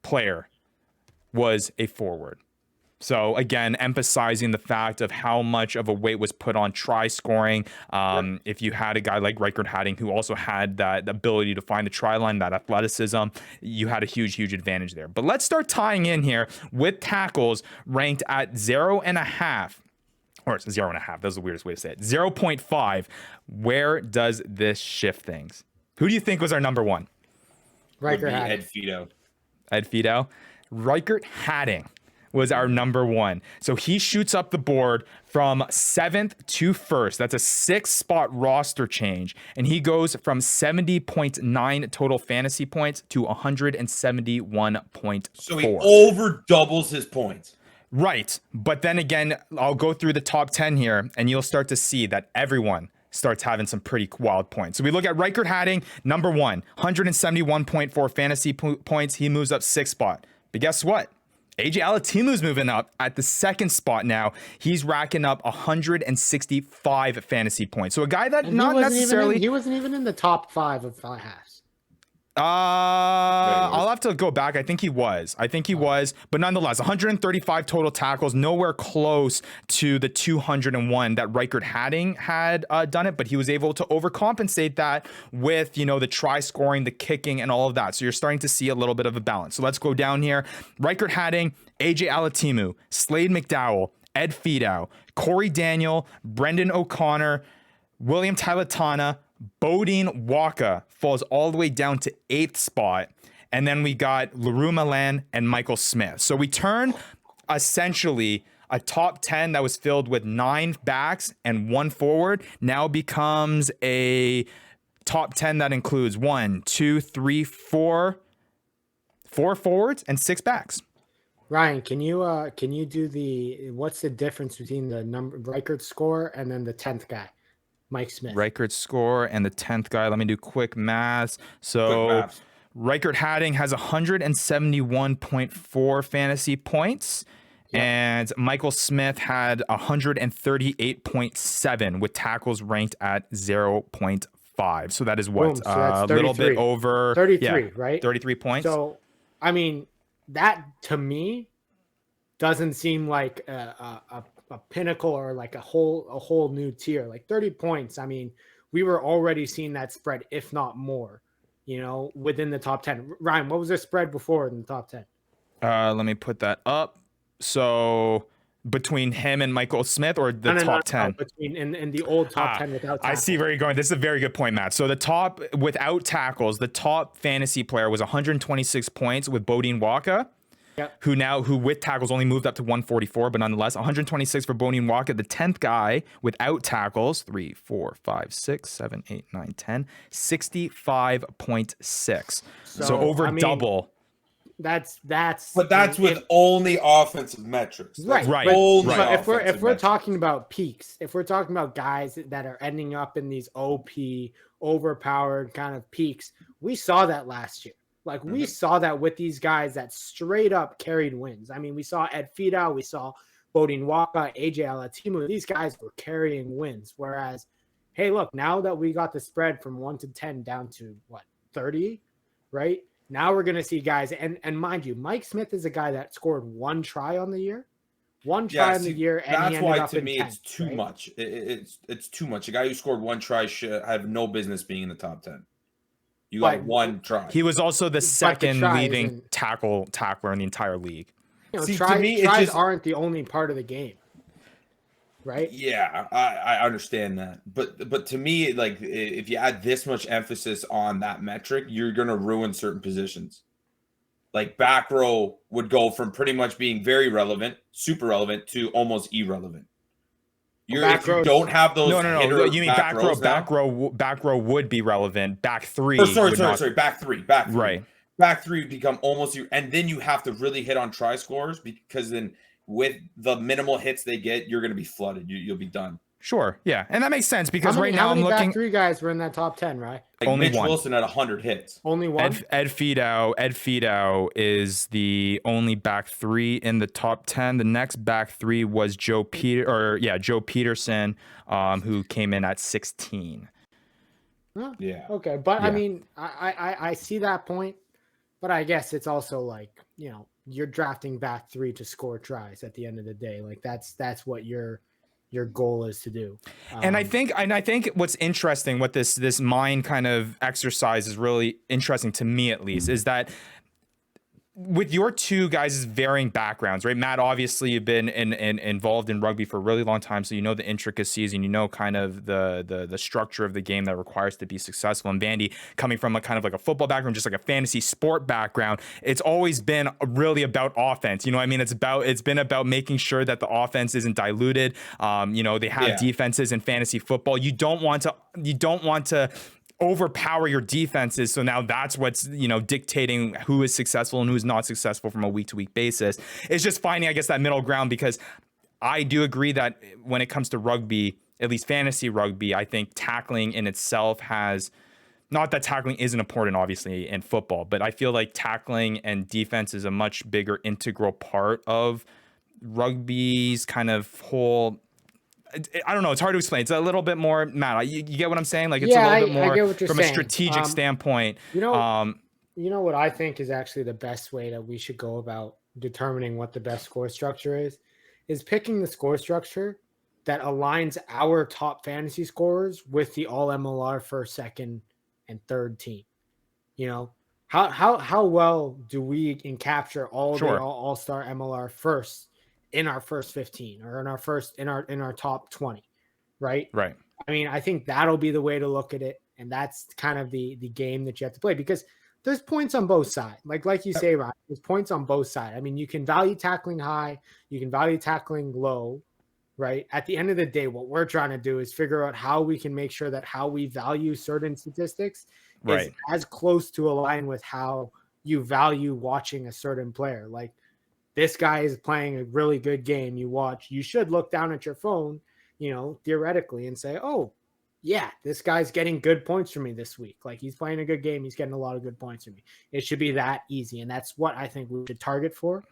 [SPEAKER 1] player was a forward. So again, emphasizing the fact of how much of a weight was put on try scoring. If you had a guy like Reichert Hadding who also had that ability to find the try line, that athleticism, you had a huge advantage there. But let's start tying in here with tackles ranked at 0.5. Or 0.5. That's the weirdest way to say it. 0.5. Where does this shift things? Who do you think was our number one?
[SPEAKER 3] Reichert Hadding.
[SPEAKER 4] Ed Fido.
[SPEAKER 1] Ed Fido. Reichert Hadding was our number one. So he shoots up the board from 7th to 1st. That's a 6-spot roster change. And he goes from 70.9 total fantasy points to 171.4.
[SPEAKER 4] So he over doubles his points.
[SPEAKER 1] Right. But then again, I'll go through the top 10 here, and you'll start to see that everyone starts having some pretty wild points. So we look at Reichert Hadding, number one, 171.4 fantasy points. He moves up 6 spot. But guess what? AJ Alatimu's moving up at the 2nd spot now. He's racking up 165 fantasy points. So a guy that not necessarily...
[SPEAKER 3] He wasn't even in the top 5 of halves.
[SPEAKER 1] I'll have to go back. I think he was, but nonetheless, 135 total tackles, nowhere close to the 201 that Reichert Hadding had done it, but he was able to overcompensate that with, the try scoring, the kicking, and all of that. So you're starting to see a little bit of a balance. So let's go down here. Reichert Hadding, AJ Alatimu, Slade McDowell, Ed Fidow, Corey Daniel, Brendan O'Connor, William Tailatana, Bodine Waka falls all the way down to 8th spot. And then we got LaRue Milan and Michael Smith. So we turn essentially a top 10 that was filled with 9 backs and 1 forward now becomes a top 10 that includes 4 forwards and 6 backs.
[SPEAKER 3] Ryan, can you do what's the difference between the Reichert score and then the 10th guy? Mike Smith.
[SPEAKER 1] Reichert score and the 10th guy. Let me do quick math. So Reichert Hadding has 171.4 fantasy points. Yep. And Michael Smith had 138.7 with tackles ranked at 0.5. So that is what?
[SPEAKER 3] Boom, so
[SPEAKER 1] a little bit over
[SPEAKER 3] 33, right?
[SPEAKER 1] 33 points.
[SPEAKER 3] So, I mean, that to me doesn't seem like a pinnacle or like a whole new tier. Like 30 points. I mean, we were already seeing that spread, if not more, within the top 10. Ryan, what was the spread before in the top 10?
[SPEAKER 1] Let me put that up. So between him and Michael Smith, or the top 10?
[SPEAKER 3] Between in the old top 10 without tackles.
[SPEAKER 1] I see where you're going. This is a very good point, Matt. So the top without tackles, the top fantasy player was 126 points with Bodine Waka. Yep. Who with tackles only moved up to 144, but nonetheless 126 for Bodine Waka. The 10th guy without tackles, 3, 4, 5, 6, 7, 8, 9, 10, 65.6. So over double.
[SPEAKER 3] That's
[SPEAKER 4] but that's with only offensive metrics.
[SPEAKER 3] Right.
[SPEAKER 4] But
[SPEAKER 3] if we're talking about peaks, if we're talking about guys that are ending up in these OP overpowered kind of peaks, we saw that last year. Like we saw that with these guys that straight up carried wins. I mean, we saw Ed Fidow, we saw Bodine Waka, AJ Alatimu. These guys were carrying wins. Whereas, hey, look, now that we got the spread from 1 to 10 down to 30, right? Now we're gonna see guys, and mind you, Mike Smith is a guy that scored 1 try on the year. One try in the year, and
[SPEAKER 4] that's
[SPEAKER 3] he ended
[SPEAKER 4] why
[SPEAKER 3] up
[SPEAKER 4] to
[SPEAKER 3] in
[SPEAKER 4] me
[SPEAKER 3] 10th,
[SPEAKER 4] it's too
[SPEAKER 3] right?
[SPEAKER 4] much. It's too much. A guy who scored 1 try should have no business being in the top 10. You got 1 try.
[SPEAKER 1] He was also the second leading tackler in the entire league.
[SPEAKER 3] See, to me, tries aren't the only part of the game, right?
[SPEAKER 4] Yeah, I understand that, but to me, like if you add this much emphasis on that metric, you're gonna ruin certain positions. Like back row would go from pretty much being very relevant, super relevant, to almost irrelevant. If you don't have those,
[SPEAKER 1] no. You mean back row would be relevant. Back 3.
[SPEAKER 4] Sorry. Back three.
[SPEAKER 1] Right.
[SPEAKER 4] Back 3 become almost and then you have to really hit on try scores, because then with the minimal hits they get, you're going to be flooded. You'll be done.
[SPEAKER 1] Sure. Yeah, and that makes sense because right now I'm looking.
[SPEAKER 3] Back 3 guys were in that top 10, right?
[SPEAKER 4] Like
[SPEAKER 1] only
[SPEAKER 4] Mitch
[SPEAKER 1] 1.
[SPEAKER 4] Wilson had 100 hits.
[SPEAKER 3] Only 1.
[SPEAKER 1] Ed Fidow is the only back 3 in the top 10. The next back 3 was Joe Peterson, who came in at 16.
[SPEAKER 3] Huh?
[SPEAKER 4] Yeah.
[SPEAKER 3] Okay, but yeah. I mean, I see that point, but I guess it's also like, you're drafting back 3 to score tries at the end of the day. Like that's what your goal is to do.
[SPEAKER 1] And I think what's interesting, what this mind kind of exercise is really interesting to me, at least, is that with your two guys' varying backgrounds, right? Matt, obviously you've been involved in rugby for a really long time, so you know the intricacies and you know kind of the structure of the game that requires to be successful. And Vandy, coming from a kind of like a football background, just like a fantasy sport background, it's always been really about offense. You know what I mean? It's been about making sure that the offense isn't diluted. They have defenses in fantasy football. You don't want to overpower your defenses. So now that's what's, dictating who is successful and who's not successful from a week to week basis. It's just finding, I guess, that middle ground, because I do agree that when it comes to rugby, at least fantasy rugby, I think tackling in itself has, not that tackling isn't important, obviously, in football, but I feel like tackling and defense is a much bigger integral part of rugby's kind of whole. I don't know. It's hard to explain. It's a little bit more, Matt. You get what I'm saying? Like it's a little bit more from a strategic standpoint.
[SPEAKER 3] You know what I think is actually the best way that we should go about determining what the best score structure is picking the score structure that aligns our top fantasy scorers with the all MLR first, second, and third team. You know, how well do we capture all the
[SPEAKER 1] Sure.
[SPEAKER 3] all-star MLR first in our first 15 or in our top 20, right?
[SPEAKER 1] Right.
[SPEAKER 3] I mean, I think that'll be the way to look at it, and that's kind of the game that you have to play, because there's points on both sides. Like you say, Ryan, there's points on both sides. I mean, you can value tackling high, you can value tackling low, right? At the end of the day, what we're trying to do is figure out how we can make sure that how we value certain statistics is
[SPEAKER 1] Right.
[SPEAKER 3] as close to align with how you value watching a certain player. Like, this guy is playing a really good game. You should look down at your phone, theoretically, and say, oh, yeah, this guy's getting good points for me this week. Like, he's playing a good game. He's getting a lot of good points for me. It should be that easy. And that's what I think we should target for.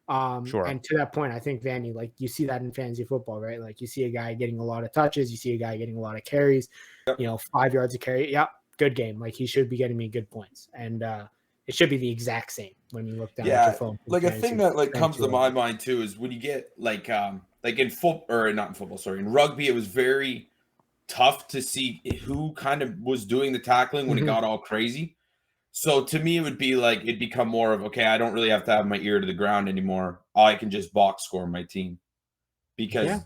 [SPEAKER 1] Sure.
[SPEAKER 3] And to that point, I think, Vanny, like, you see that in fantasy football, right? Like, you see a guy getting a lot of touches. You see a guy getting a lot of carries, 5 yards of carry. Yep. Good game. Like, he should be getting me good points. And it should be the exact same when you look down at your phone.
[SPEAKER 4] Like, a thing that comes to my mind too is when you get like in football, or not in football, sorry, in rugby, it was very tough to see who kind of was doing the tackling when it got all crazy. So to me, it would be like, it'd become more of, okay, I don't really have to have my ear to the ground anymore. I can just box score my team, because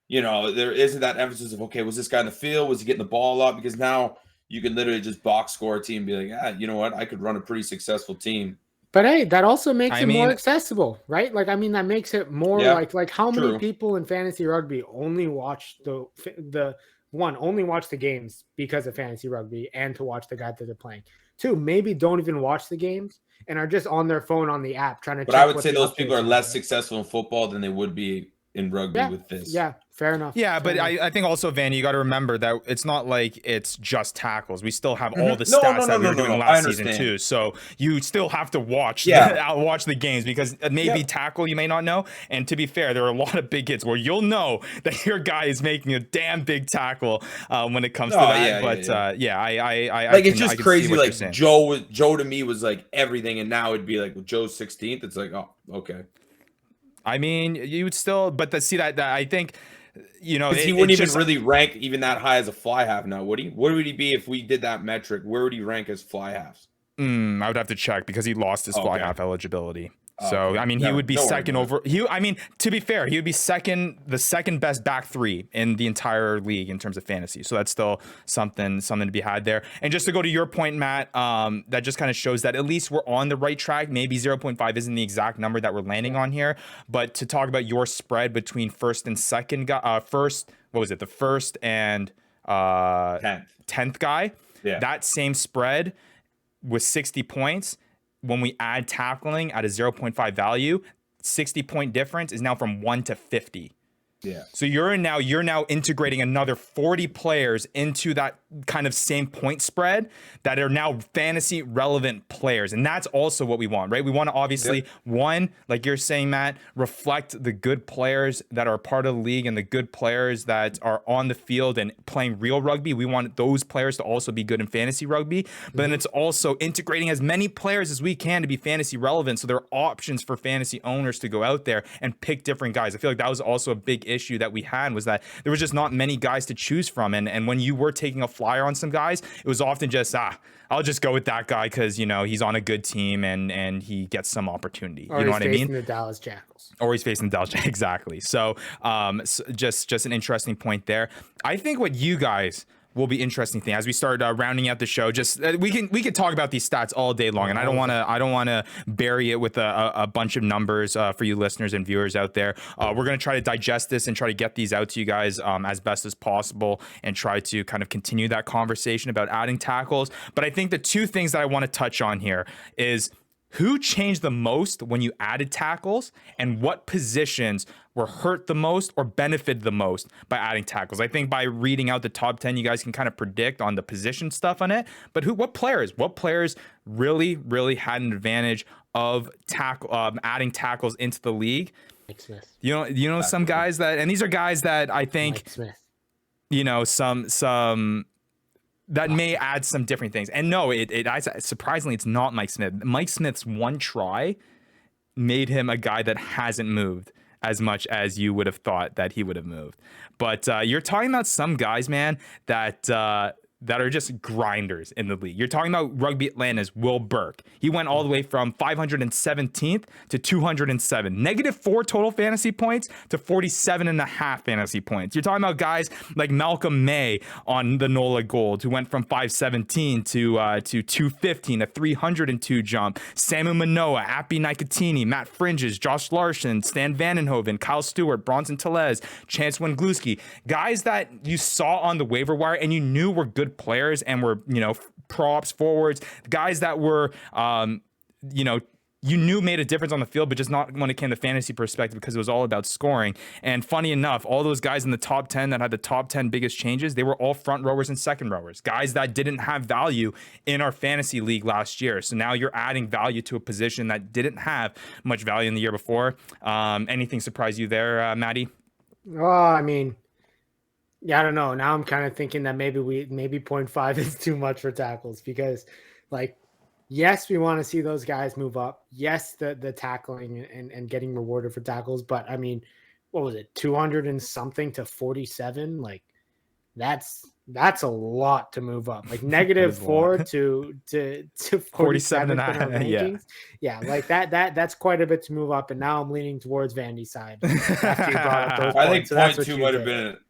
[SPEAKER 4] there isn't that emphasis of, okay, was this guy in the field? Was he getting the ball up? Because now you can literally just box score a team and be like, you know what? I could run a pretty successsul team.
[SPEAKER 3] But hey, that also makes it more accessible, right? Like, I mean, that makes it more like how many people in fantasy rugby only watch only watch the games because of fantasy rugby and to watch the guy that they're playing. Two, maybe don't even watch the games and are just on their phone on the app trying to.
[SPEAKER 4] But I would say those people are less successful in football than they would be in rugby with this.
[SPEAKER 3] Yeah, fair enough.
[SPEAKER 1] Yeah, but I think also, Vanny, you got to remember that it's not like it's just tackles. We still have all the stats that we were doing last season too. So you still have to watch watch the games, because maybe tackle you may not know. And to be fair, there are a lot of big hits where you'll know that your guy is making a damn big tackle when it comes to that. I
[SPEAKER 4] it's just crazy. Like, Joe to me was like everything, and now it'd be like, well, Joe's 16th. It's like, oh, okay.
[SPEAKER 1] I mean, you would still, but see that I think, he
[SPEAKER 4] wouldn't even really rank even that high as a fly half now, would he? Where would he be if we did that metric? Where would he rank as fly halves?
[SPEAKER 1] I would have to check, because he lost his fly half eligibility. So, I mean, he would be second over. To be fair, he would be the second best back three in the entire league in terms of fantasy. So that's still something to be had there. And just to go to your point, Matt, that just kind of shows that at least we're on the right track. Maybe 0.5 isn't the exact number that we're landing on here, but to talk about your spread between first and second guy, the first and 10th guy, that same spread was 60 points. When we add tackling at a 0.5 value, 60-point difference is now from 1 to 50. Yeah. So you're now integrating another 40 players into that kind of same point spread that are now fantasy relevant players. And that's also what we want, right? We want to obviously, one, like you're saying, Matt, reflect the good players that are part of the league and the good players that are on the field and playing real rugby. We want those players to also be good in fantasy rugby. But then it's also integrating as many players as we can to be fantasy relevant. So there are options for fantasy owners to go out there and pick different guys. I feel like that was also a big issue that we had, was that there was just not many guys to choose from. And when you were taking a flyer on some guys, it was often just, I'll just go with that guy because, he's on a good team and he gets some opportunity.
[SPEAKER 3] Or
[SPEAKER 1] you know what I mean?
[SPEAKER 3] The Dallas Jackals.
[SPEAKER 1] Or he's facing the Dallas Jackals. Exactly. So just an interesting point there. I think what you guys will be interesting thing as we start rounding out the show. Just we can talk about these stats all day long, and I don't want to bury it with a bunch of numbers for you listeners and viewers out there. We're gonna try to digest this and try to get these out to you guys as best as possible, and try to kind of continue that conversation about adding tackles. But I think the two things that I want to touch on here is who changed the most when you added tackles, and what positions were hurt the most or benefited the most by adding tackles. I think by reading out the top 10, you guys can kind of predict on the position stuff on it. But what players really, really had an advantage of adding tackles into the league?
[SPEAKER 3] Mike Smith.
[SPEAKER 1] You know some guys that, and these are guys that I think,
[SPEAKER 3] Mike Smith.
[SPEAKER 1] some that may add some different things. And no, surprisingly, it's not Mike Smith. Mike Smith's one try made him a guy that hasn't moved as much as you would have thought that he would have moved. But you're talking about some guys, man, that are just grinders in the league. You're talking about Rugby Atlanta's Will Burke. He went all the way from 517th to 207. -4 total fantasy points to 47.5 fantasy points. You're talking about guys like Malcolm May on the NOLA Gold, who went from 517 to 215, a 302 jump. Samu Manoa, Appy Nicotini, Matt Fringes, Josh Larson, Stan Vandenhoven, Kyle Stewart, Bronson Telez, Chance Wengluski. Guys that you saw on the waiver wire and you knew were good players and were, props, forwards, guys that were, you knew made a difference on the field, but just not when it came to fantasy perspective because it was all about scoring. And funny enough, all those guys in the top 10 that had the top 10 biggest changes, they were all front rowers and second rowers, guys that didn't have value in our fantasy league last year. So now you're adding value to a position that didn't have much value in the year before. Anything surprise you there, Maddie?
[SPEAKER 3] Well, I mean, yeah, I don't know. Now I'm kind of thinking that maybe 0.5 is too much for tackles because, yes, we want to see those guys move up. Yes, the tackling and getting rewarded for tackles. But, I mean, what was it, 200 and something to 47? That's a lot to move up. -4 to 47 Yeah, that's quite a bit to move up. And now I'm leaning towards Vandy's side. After you brought up those
[SPEAKER 4] I think
[SPEAKER 3] points.
[SPEAKER 4] 0.2 might have been –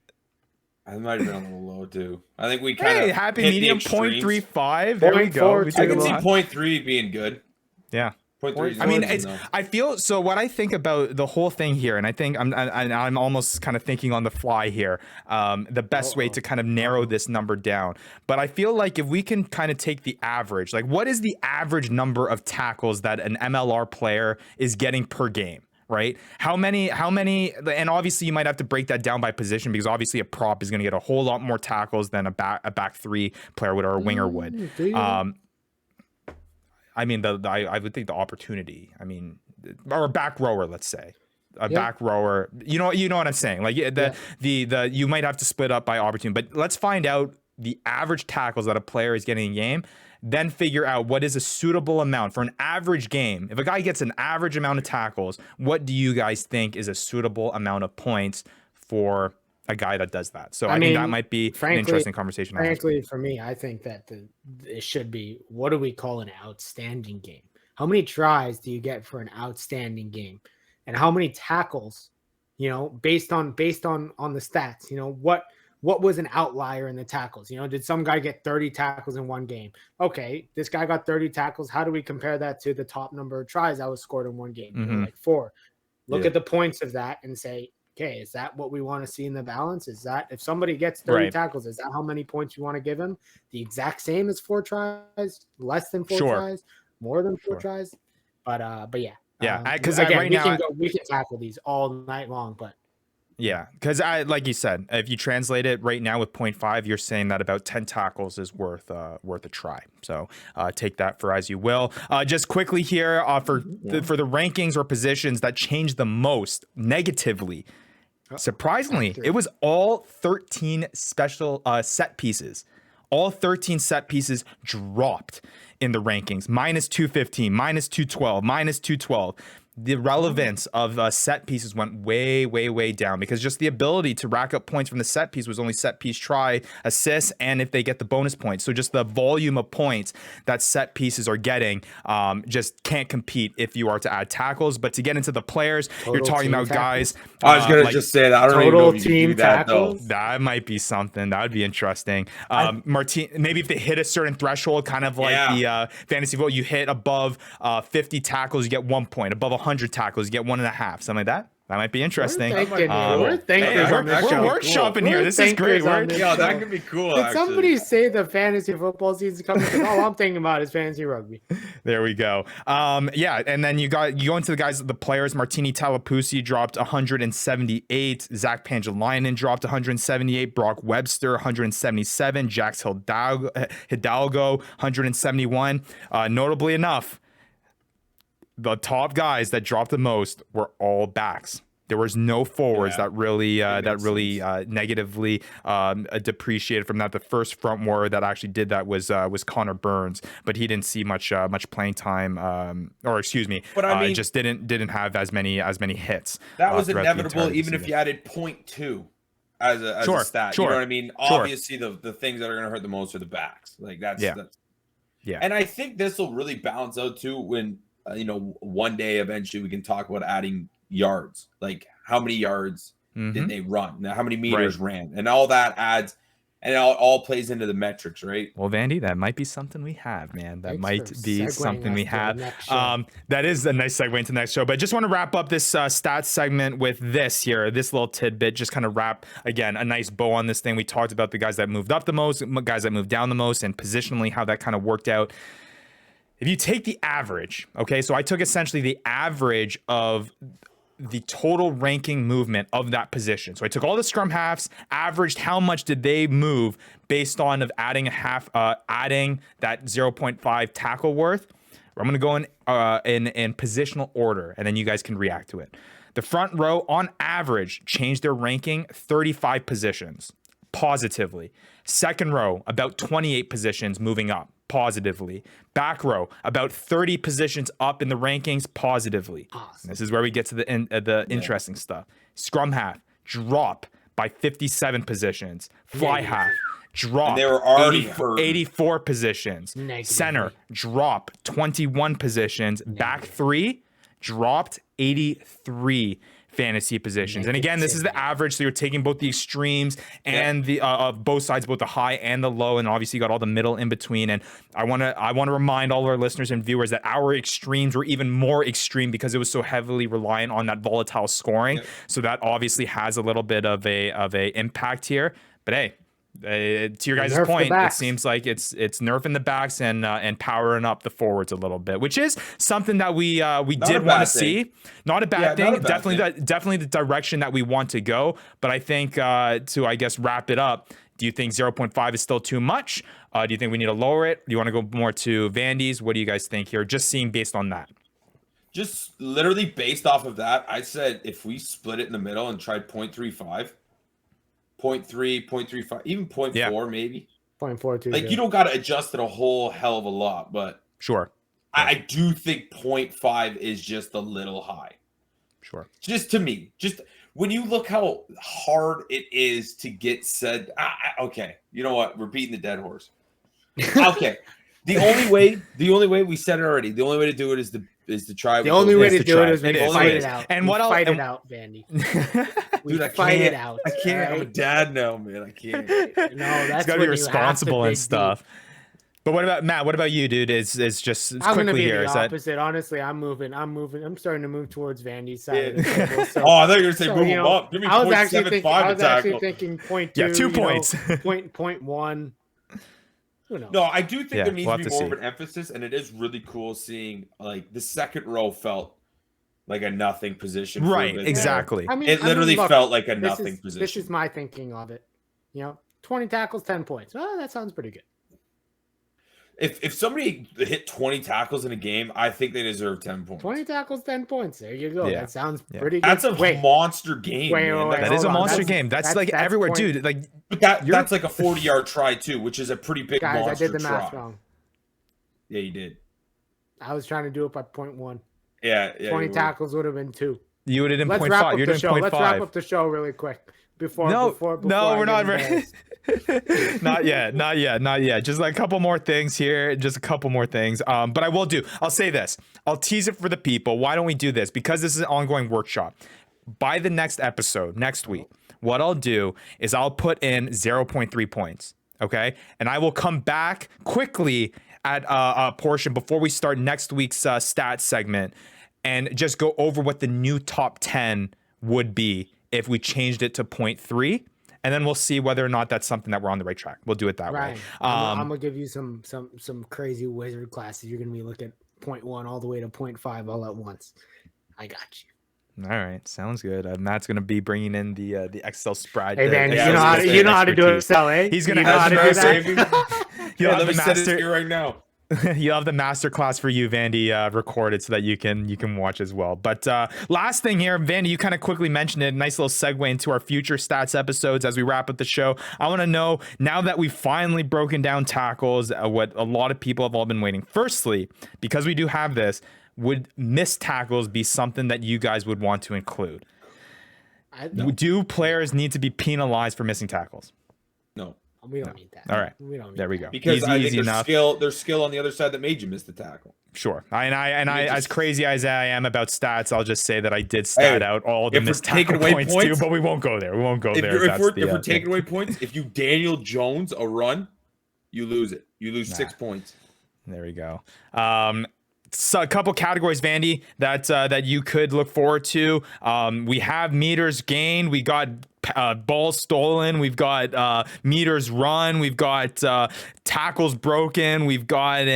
[SPEAKER 4] I might have been a little low too. I think we kind of
[SPEAKER 1] happy medium 0.35. There we go.
[SPEAKER 4] I can see 0.3 being good.
[SPEAKER 1] Yeah.
[SPEAKER 4] 0.3.
[SPEAKER 1] I mean, I feel so. What I think about the whole thing here, and I think I'm almost kind of thinking on the fly here, the best way to kind of narrow this number down. But I feel like if we can kind of take the average, what is the average number of tackles that an MLR player is getting per game? Right? How many, and obviously you might have to break that down by position because obviously a prop is going to get a whole lot more tackles than a back three player would or a winger would. I mean, I would think the opportunity, or a back rower, let's say. Back rower, you know what I'm saying? You might have to split up by opportunity, but let's find out the average tackles that a player is getting in a game, then figure out what is a suitable amount for an average game. If a guy gets an average amount of tackles, what do you guys think is a suitable amount of points for a guy that does that? So I mean that might be an interesting conversation.
[SPEAKER 3] Frankly, for me, I think that it should be, what do we call an outstanding game? How many tries do you get for an outstanding game? And how many tackles, based on the stats, what was an outlier in the tackles? Did some guy get 30 tackles in one game? Okay, this guy got 30 tackles. How do we compare that to the top number of tries that was scored in one game? 4. Look at the points of that and say, okay, is that what we want to see in the balance? Is that if somebody gets 30 tackles, is that how many points you want to give him? The exact same as 4 tries, less than 4 tries, more than 4 tries? But yeah.
[SPEAKER 1] Yeah, because
[SPEAKER 3] right now we can tackle these all night long, but
[SPEAKER 1] yeah, because like you said, if you translate it right now with 0.5, you're saying that about 10 tackles is worth a try. So take that for as you will. Just quickly here for the rankings or positions that changed the most negatively. Surprisingly, it was all 13 special set pieces. All 13 set pieces dropped in the rankings. -215, -212, -212. The relevance of set pieces went way, way, way down because just the ability to rack up points from the set piece was only set piece try, assist, and if they get the bonus points. So just the volume of points that set pieces are getting just can't compete if you are to add tackles. But to get into the players, you're talking about guys.
[SPEAKER 4] I was going to just say that. I don't even know if you can do that, though.
[SPEAKER 1] That might be something. That would be interesting. Maybe if they hit a certain threshold, kind of like the fantasy football, you hit above 50 tackles, you get 1 point. Above 100 tackles, you get 1.5, something like that. That might be interesting.
[SPEAKER 3] We're
[SPEAKER 1] workshopping here. This is great.
[SPEAKER 4] That could be cool.
[SPEAKER 3] Did somebody say the fantasy football season coming? All I'm thinking about is fantasy rugby.
[SPEAKER 1] There we go. And then you go into the players. Martini Talapusi dropped 178. Zach Pangelainen dropped 178. Brock Webster 177. Jax Hidalgo 171. Notably enough, the top guys that dropped the most were all backs. There was no forwards that really negatively depreciated from that. The first front rower that actually did that was Connor Burns, but he didn't see much playing time, but I mean, just didn't have as many hits.
[SPEAKER 4] That was inevitable, even if you added 0.2 as a stat. You know what I mean? Obviously, the things that are going to hurt the most are the backs. Like that's. And I think this will really balance out too when one day eventually we can talk about adding yards, like how many yards did they run, now how many meters ran, and all that adds, and it all plays into the metrics, right?
[SPEAKER 1] Well, Vandy, that might be something we have, man. That might be something we have. That is a nice segue into the next show. But I just want to wrap up this stats segment with this little tidbit, just kind of wrap, again, a nice bow on this thing. We talked about the guys that moved up the most, guys that moved down the most, and positionally how that kind of worked out. If you take the average, okay, so I took essentially the average of the total ranking movement of that position. So I took all the scrum halves, averaged how much did they move based on of adding adding that 0.5 tackle worth. I'm going to go in positional order, and then you guys can react to it. The front row, on average, changed their ranking 35 positions positively. Second row, about 28 positions moving up positively. Back row, about 30 positions up in the rankings positively. Awesome. This is where we get to the interesting stuff. Scrum half, drop by 57 positions. Fly half, drop. And
[SPEAKER 4] they were already
[SPEAKER 1] 84 positions.
[SPEAKER 3] Negatively.
[SPEAKER 1] Center, drop 21 positions. Negative. Back three, dropped 83 fantasy positions. And again, this is the average, so you're taking both the extremes and the of both sides, both the high and the low, and obviously you got all the middle in between. And I want to remind all of our listeners and viewers that our extremes were even more extreme because it was so heavily reliant on that volatile scoring. So that obviously has a little bit of a impact here. But hey, to your guys' point, it seems like it's nerfing the backs and powering up the forwards a little bit, which is something that we did want to see. Not a bad thing. Definitely the direction that we want to go. But I think to, I guess, wrap it up, do you think 0.5 is still too much? Do you think we need to lower it? Do you want to go more to Vandy's? What do you guys think here? Just seeing based on that.
[SPEAKER 4] Just literally based off of that, I said if we split it in the middle and tried 0.35. 0.3, 0.35, even 0.4 maybe.
[SPEAKER 3] 0.42.
[SPEAKER 4] Like you don't got to adjust it a whole hell of a lot, but
[SPEAKER 1] sure.
[SPEAKER 4] I do think 0.5 is just a little high.
[SPEAKER 1] Sure.
[SPEAKER 4] Just to me, just when you look how hard it is to get said. Okay, you know what? We're beating the dead horse. Okay, the only way we said it already. The only way to do it is to try.
[SPEAKER 3] The only way to do it is we fight it out.
[SPEAKER 1] And what else?
[SPEAKER 3] Fight it out, Vandy.
[SPEAKER 4] Dude, I
[SPEAKER 3] fight it out.
[SPEAKER 4] I can't. Right? I'm a dad now, man. I can't.
[SPEAKER 3] No, that's
[SPEAKER 1] got to be responsible and stuff. But what about Matt? What about you, dude? Is just
[SPEAKER 3] I'm
[SPEAKER 1] quickly
[SPEAKER 3] gonna be
[SPEAKER 1] here.
[SPEAKER 3] The opposite. Honestly, I'm moving. I'm starting to move towards Vandy's side. Of the table,
[SPEAKER 4] so, I thought you were gonna say move him up. Give me 0.75
[SPEAKER 3] I was actually thinking 0.2.
[SPEAKER 1] Yeah, 2 points.
[SPEAKER 3] 0.1.
[SPEAKER 4] No, I do think there needs to be more of an emphasis, and it is really cool seeing like the second row felt like a nothing position.
[SPEAKER 1] Right, exactly.
[SPEAKER 3] I mean,
[SPEAKER 4] it literally felt like a nothing position.
[SPEAKER 3] This is my thinking of it. 20 tackles, 10 points. Oh, that sounds pretty good.
[SPEAKER 4] If somebody hit 20 tackles in a game, I think they deserve 10 points.
[SPEAKER 3] 20 tackles, 10 points. There you go.
[SPEAKER 1] Yeah.
[SPEAKER 3] That sounds pretty good.
[SPEAKER 4] That's a monster game.
[SPEAKER 1] That is a monster game. That's like everywhere, dude. Like,
[SPEAKER 4] but that's like a 40-yard try too, which is a pretty big monster try.
[SPEAKER 3] Guys, I did the math wrong.
[SPEAKER 4] Yeah, you did.
[SPEAKER 3] I was trying to do it by 0.1.
[SPEAKER 4] Yeah.
[SPEAKER 3] 20 tackles would have been 2.
[SPEAKER 1] You would have done 0.5. You're doing 0.5.
[SPEAKER 3] Let's wrap up the show really quick. Before
[SPEAKER 1] we're not ready. not yet. Just like a couple more things here. But I'll say this. I'll tease it for the people. Why don't we do this? Because this is an ongoing workshop. By the next episode, next week, what I'll do is I'll put in 0.3 points. Okay. And I will come back quickly at a portion before we start next week's stats segment and just go over what the new top 10 would be if we changed it to 0.3, and then we'll see whether or not that's something that we're on the right track. We'll do it that way.
[SPEAKER 3] I'm gonna give you some crazy wizard classes. You're gonna be looking at 0.1 all the way to 0.5 all at once. I got you.
[SPEAKER 1] All right, sounds good. Matt's gonna be bringing in the Excel spread.
[SPEAKER 3] Hey man, you know how to do Excel, eh?
[SPEAKER 1] He's gonna
[SPEAKER 3] know how to do that.
[SPEAKER 4] Let me set it here right now.
[SPEAKER 1] You'll have the masterclass for you, Vandy, recorded so that you can watch as well. But last thing here, Vandy, you kind of quickly mentioned it. Nice little segue into our future stats episodes as we wrap up the show. I want to know, now that we've finally broken down tackles, what a lot of people have all been waiting. Firstly, because we do have this, would missed tackles be something that you guys would want to include? Do players need to be penalized for missing tackles?
[SPEAKER 4] No.
[SPEAKER 3] We don't need that.
[SPEAKER 1] All right.
[SPEAKER 3] We don't need
[SPEAKER 1] there we
[SPEAKER 3] that.
[SPEAKER 1] go.
[SPEAKER 4] Because I think there's skill on the other side that made you miss the tackle.
[SPEAKER 1] Sure. I as crazy as I am about stats, I'll just say that I did stat out all the missed tackle points too, but we won't go there. We won't go there.
[SPEAKER 4] If we're taking away points, if you Daniel Jones a run, you lose it. You lose 6 points.
[SPEAKER 1] There we go. So a couple categories, Vandy, that you could look forward to. We have meters gained. We got balls stolen. We've got meters run. We've got tackles broken. We've got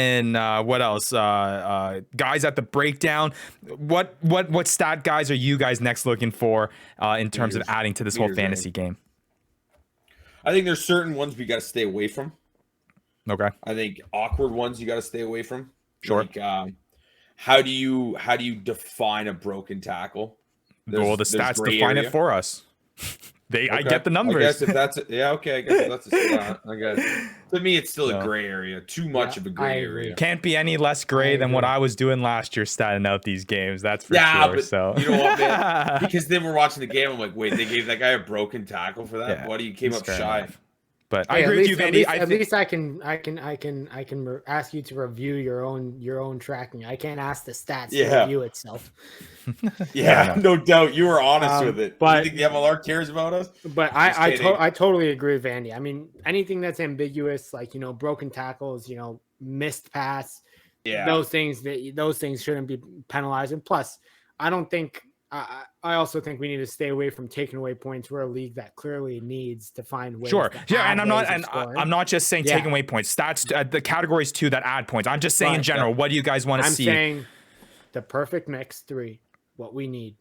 [SPEAKER 1] what else? Guys at the breakdown. What stat guys are you guys next looking for in terms of adding to this whole fantasy game?
[SPEAKER 4] I think there's certain ones we got to stay away from.
[SPEAKER 1] Okay.
[SPEAKER 4] I think awkward ones you got to stay away from.
[SPEAKER 1] Sure.
[SPEAKER 4] Like, how do you define a broken tackle?
[SPEAKER 1] Well, the stats define it for us. I get the numbers.
[SPEAKER 4] I guess if that's it, yeah, okay. I guess if that's a stat. I guess to me, it's still a gray area. Too much of a gray area.
[SPEAKER 1] Can't be any less gray than what I was doing last year, statting out these games. That's for sure.
[SPEAKER 4] But
[SPEAKER 1] so
[SPEAKER 4] you know what, man? Because then we're watching the game. I'm like, wait, they gave that guy a broken tackle for that?
[SPEAKER 1] Yeah,
[SPEAKER 4] What? He came up shy.
[SPEAKER 1] Enough. But I agree with you, Vandy.
[SPEAKER 3] At least I can ask you to review your own tracking. I can't ask the stats to review itself.
[SPEAKER 4] Yeah, no doubt. You were honest with it.
[SPEAKER 3] But
[SPEAKER 4] you think the MLR cares about us?
[SPEAKER 3] But I totally agree with Vandy. I mean, anything that's ambiguous, like, broken tackles, missed pass, those things shouldn't be penalized. And plus, I also think we need to stay away from taking away points. We're a league that clearly needs to find ways.
[SPEAKER 1] Sure. Yeah, and
[SPEAKER 3] I'm
[SPEAKER 1] not just saying taking away points. Stats, the categories too that add points. I'm just saying in general, what do you guys want to see?
[SPEAKER 3] I'm saying the perfect mix 3, what we need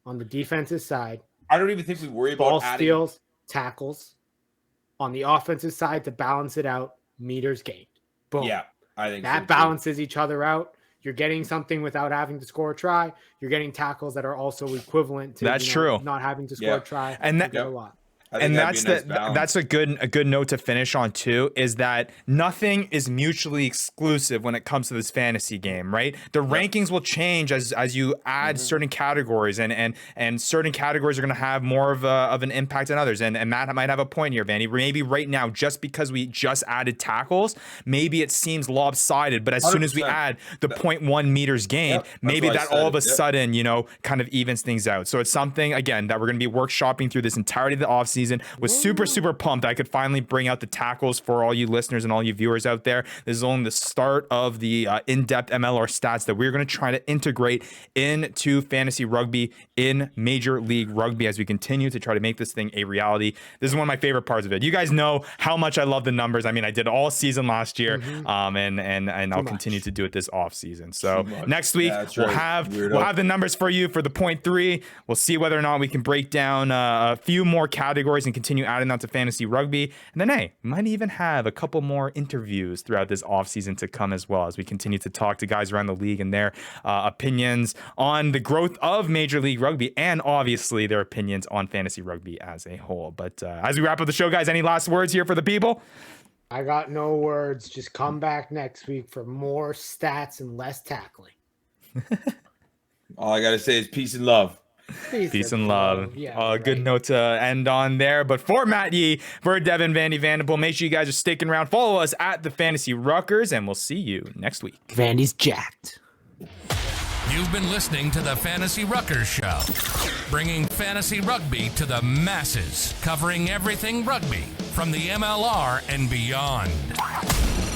[SPEAKER 3] on the defensive side.
[SPEAKER 4] I don't even think we worry about
[SPEAKER 3] ball steals, tackles. On the offensive side, to balance it out, meters gained. Boom.
[SPEAKER 4] Yeah, I think
[SPEAKER 3] that balances each other out. You're getting something without having to score a try. You're getting tackles that are also equivalent to
[SPEAKER 1] true.
[SPEAKER 3] Not having to score a try.
[SPEAKER 1] And that's a good note to finish on too, is that nothing is mutually exclusive when it comes to this fantasy game, right? The rankings will change as you add certain categories, and certain categories are going to have more of an impact than others. And Matt might have a point here, Vandy. Maybe right now, just because we just added tackles, maybe it seems lopsided, but as 100%. Soon as we add the 0.1 meters gained, maybe that all of a sudden, kind of evens things out. So it's something, again, that we're going to be workshopping through this entirety of the offseason. Was super pumped I could finally bring out the tackles for all you listeners and all you viewers out there. This is only the start of the in-depth MLR stats that we're going to try to integrate into fantasy rugby in Major League Rugby as we continue to try to make this thing a reality. This is one of my favorite parts of it. You guys know how much I love the numbers. I mean, I did all season last year, and I'll continue to do it this off season. So next week we'll have the numbers for you for the 0.3. We'll see whether or not we can break down a few more categories and continue adding that to fantasy rugby. And then, hey, we might even have a couple more interviews throughout this offseason to come as well, as we continue to talk to guys around the league and their opinions on the growth of Major League Rugby, and obviously their opinions on fantasy rugby as a whole. But as we wrap up the show, guys, any last words here for the people?
[SPEAKER 3] I got no words. Just come back next week for more stats and less tackling.
[SPEAKER 4] All I got to say is peace and love.
[SPEAKER 1] Peace and love.
[SPEAKER 3] Yeah,
[SPEAKER 1] good note to end on there. But for Matt Yee, for Devin, Vandy Vanderpool, make sure you guys are sticking around. Follow us at the Fantasy Ruckers, and we'll see you next week.
[SPEAKER 3] Vandy's jacked.
[SPEAKER 2] You've been listening to the Fantasy Ruckers Show, bringing fantasy rugby to the masses, covering everything rugby from the MLR and beyond.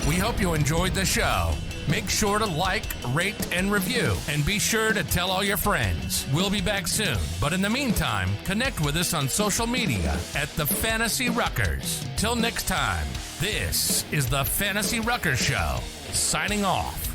[SPEAKER 2] We hope you enjoyed the show. Make sure to like, rate, and review, and be sure to tell all your friends. We'll be back soon, but in the meantime, connect with us on social media at the Fantasy Ruckers. Till next time, this is the Fantasy Ruckers Show, signing off.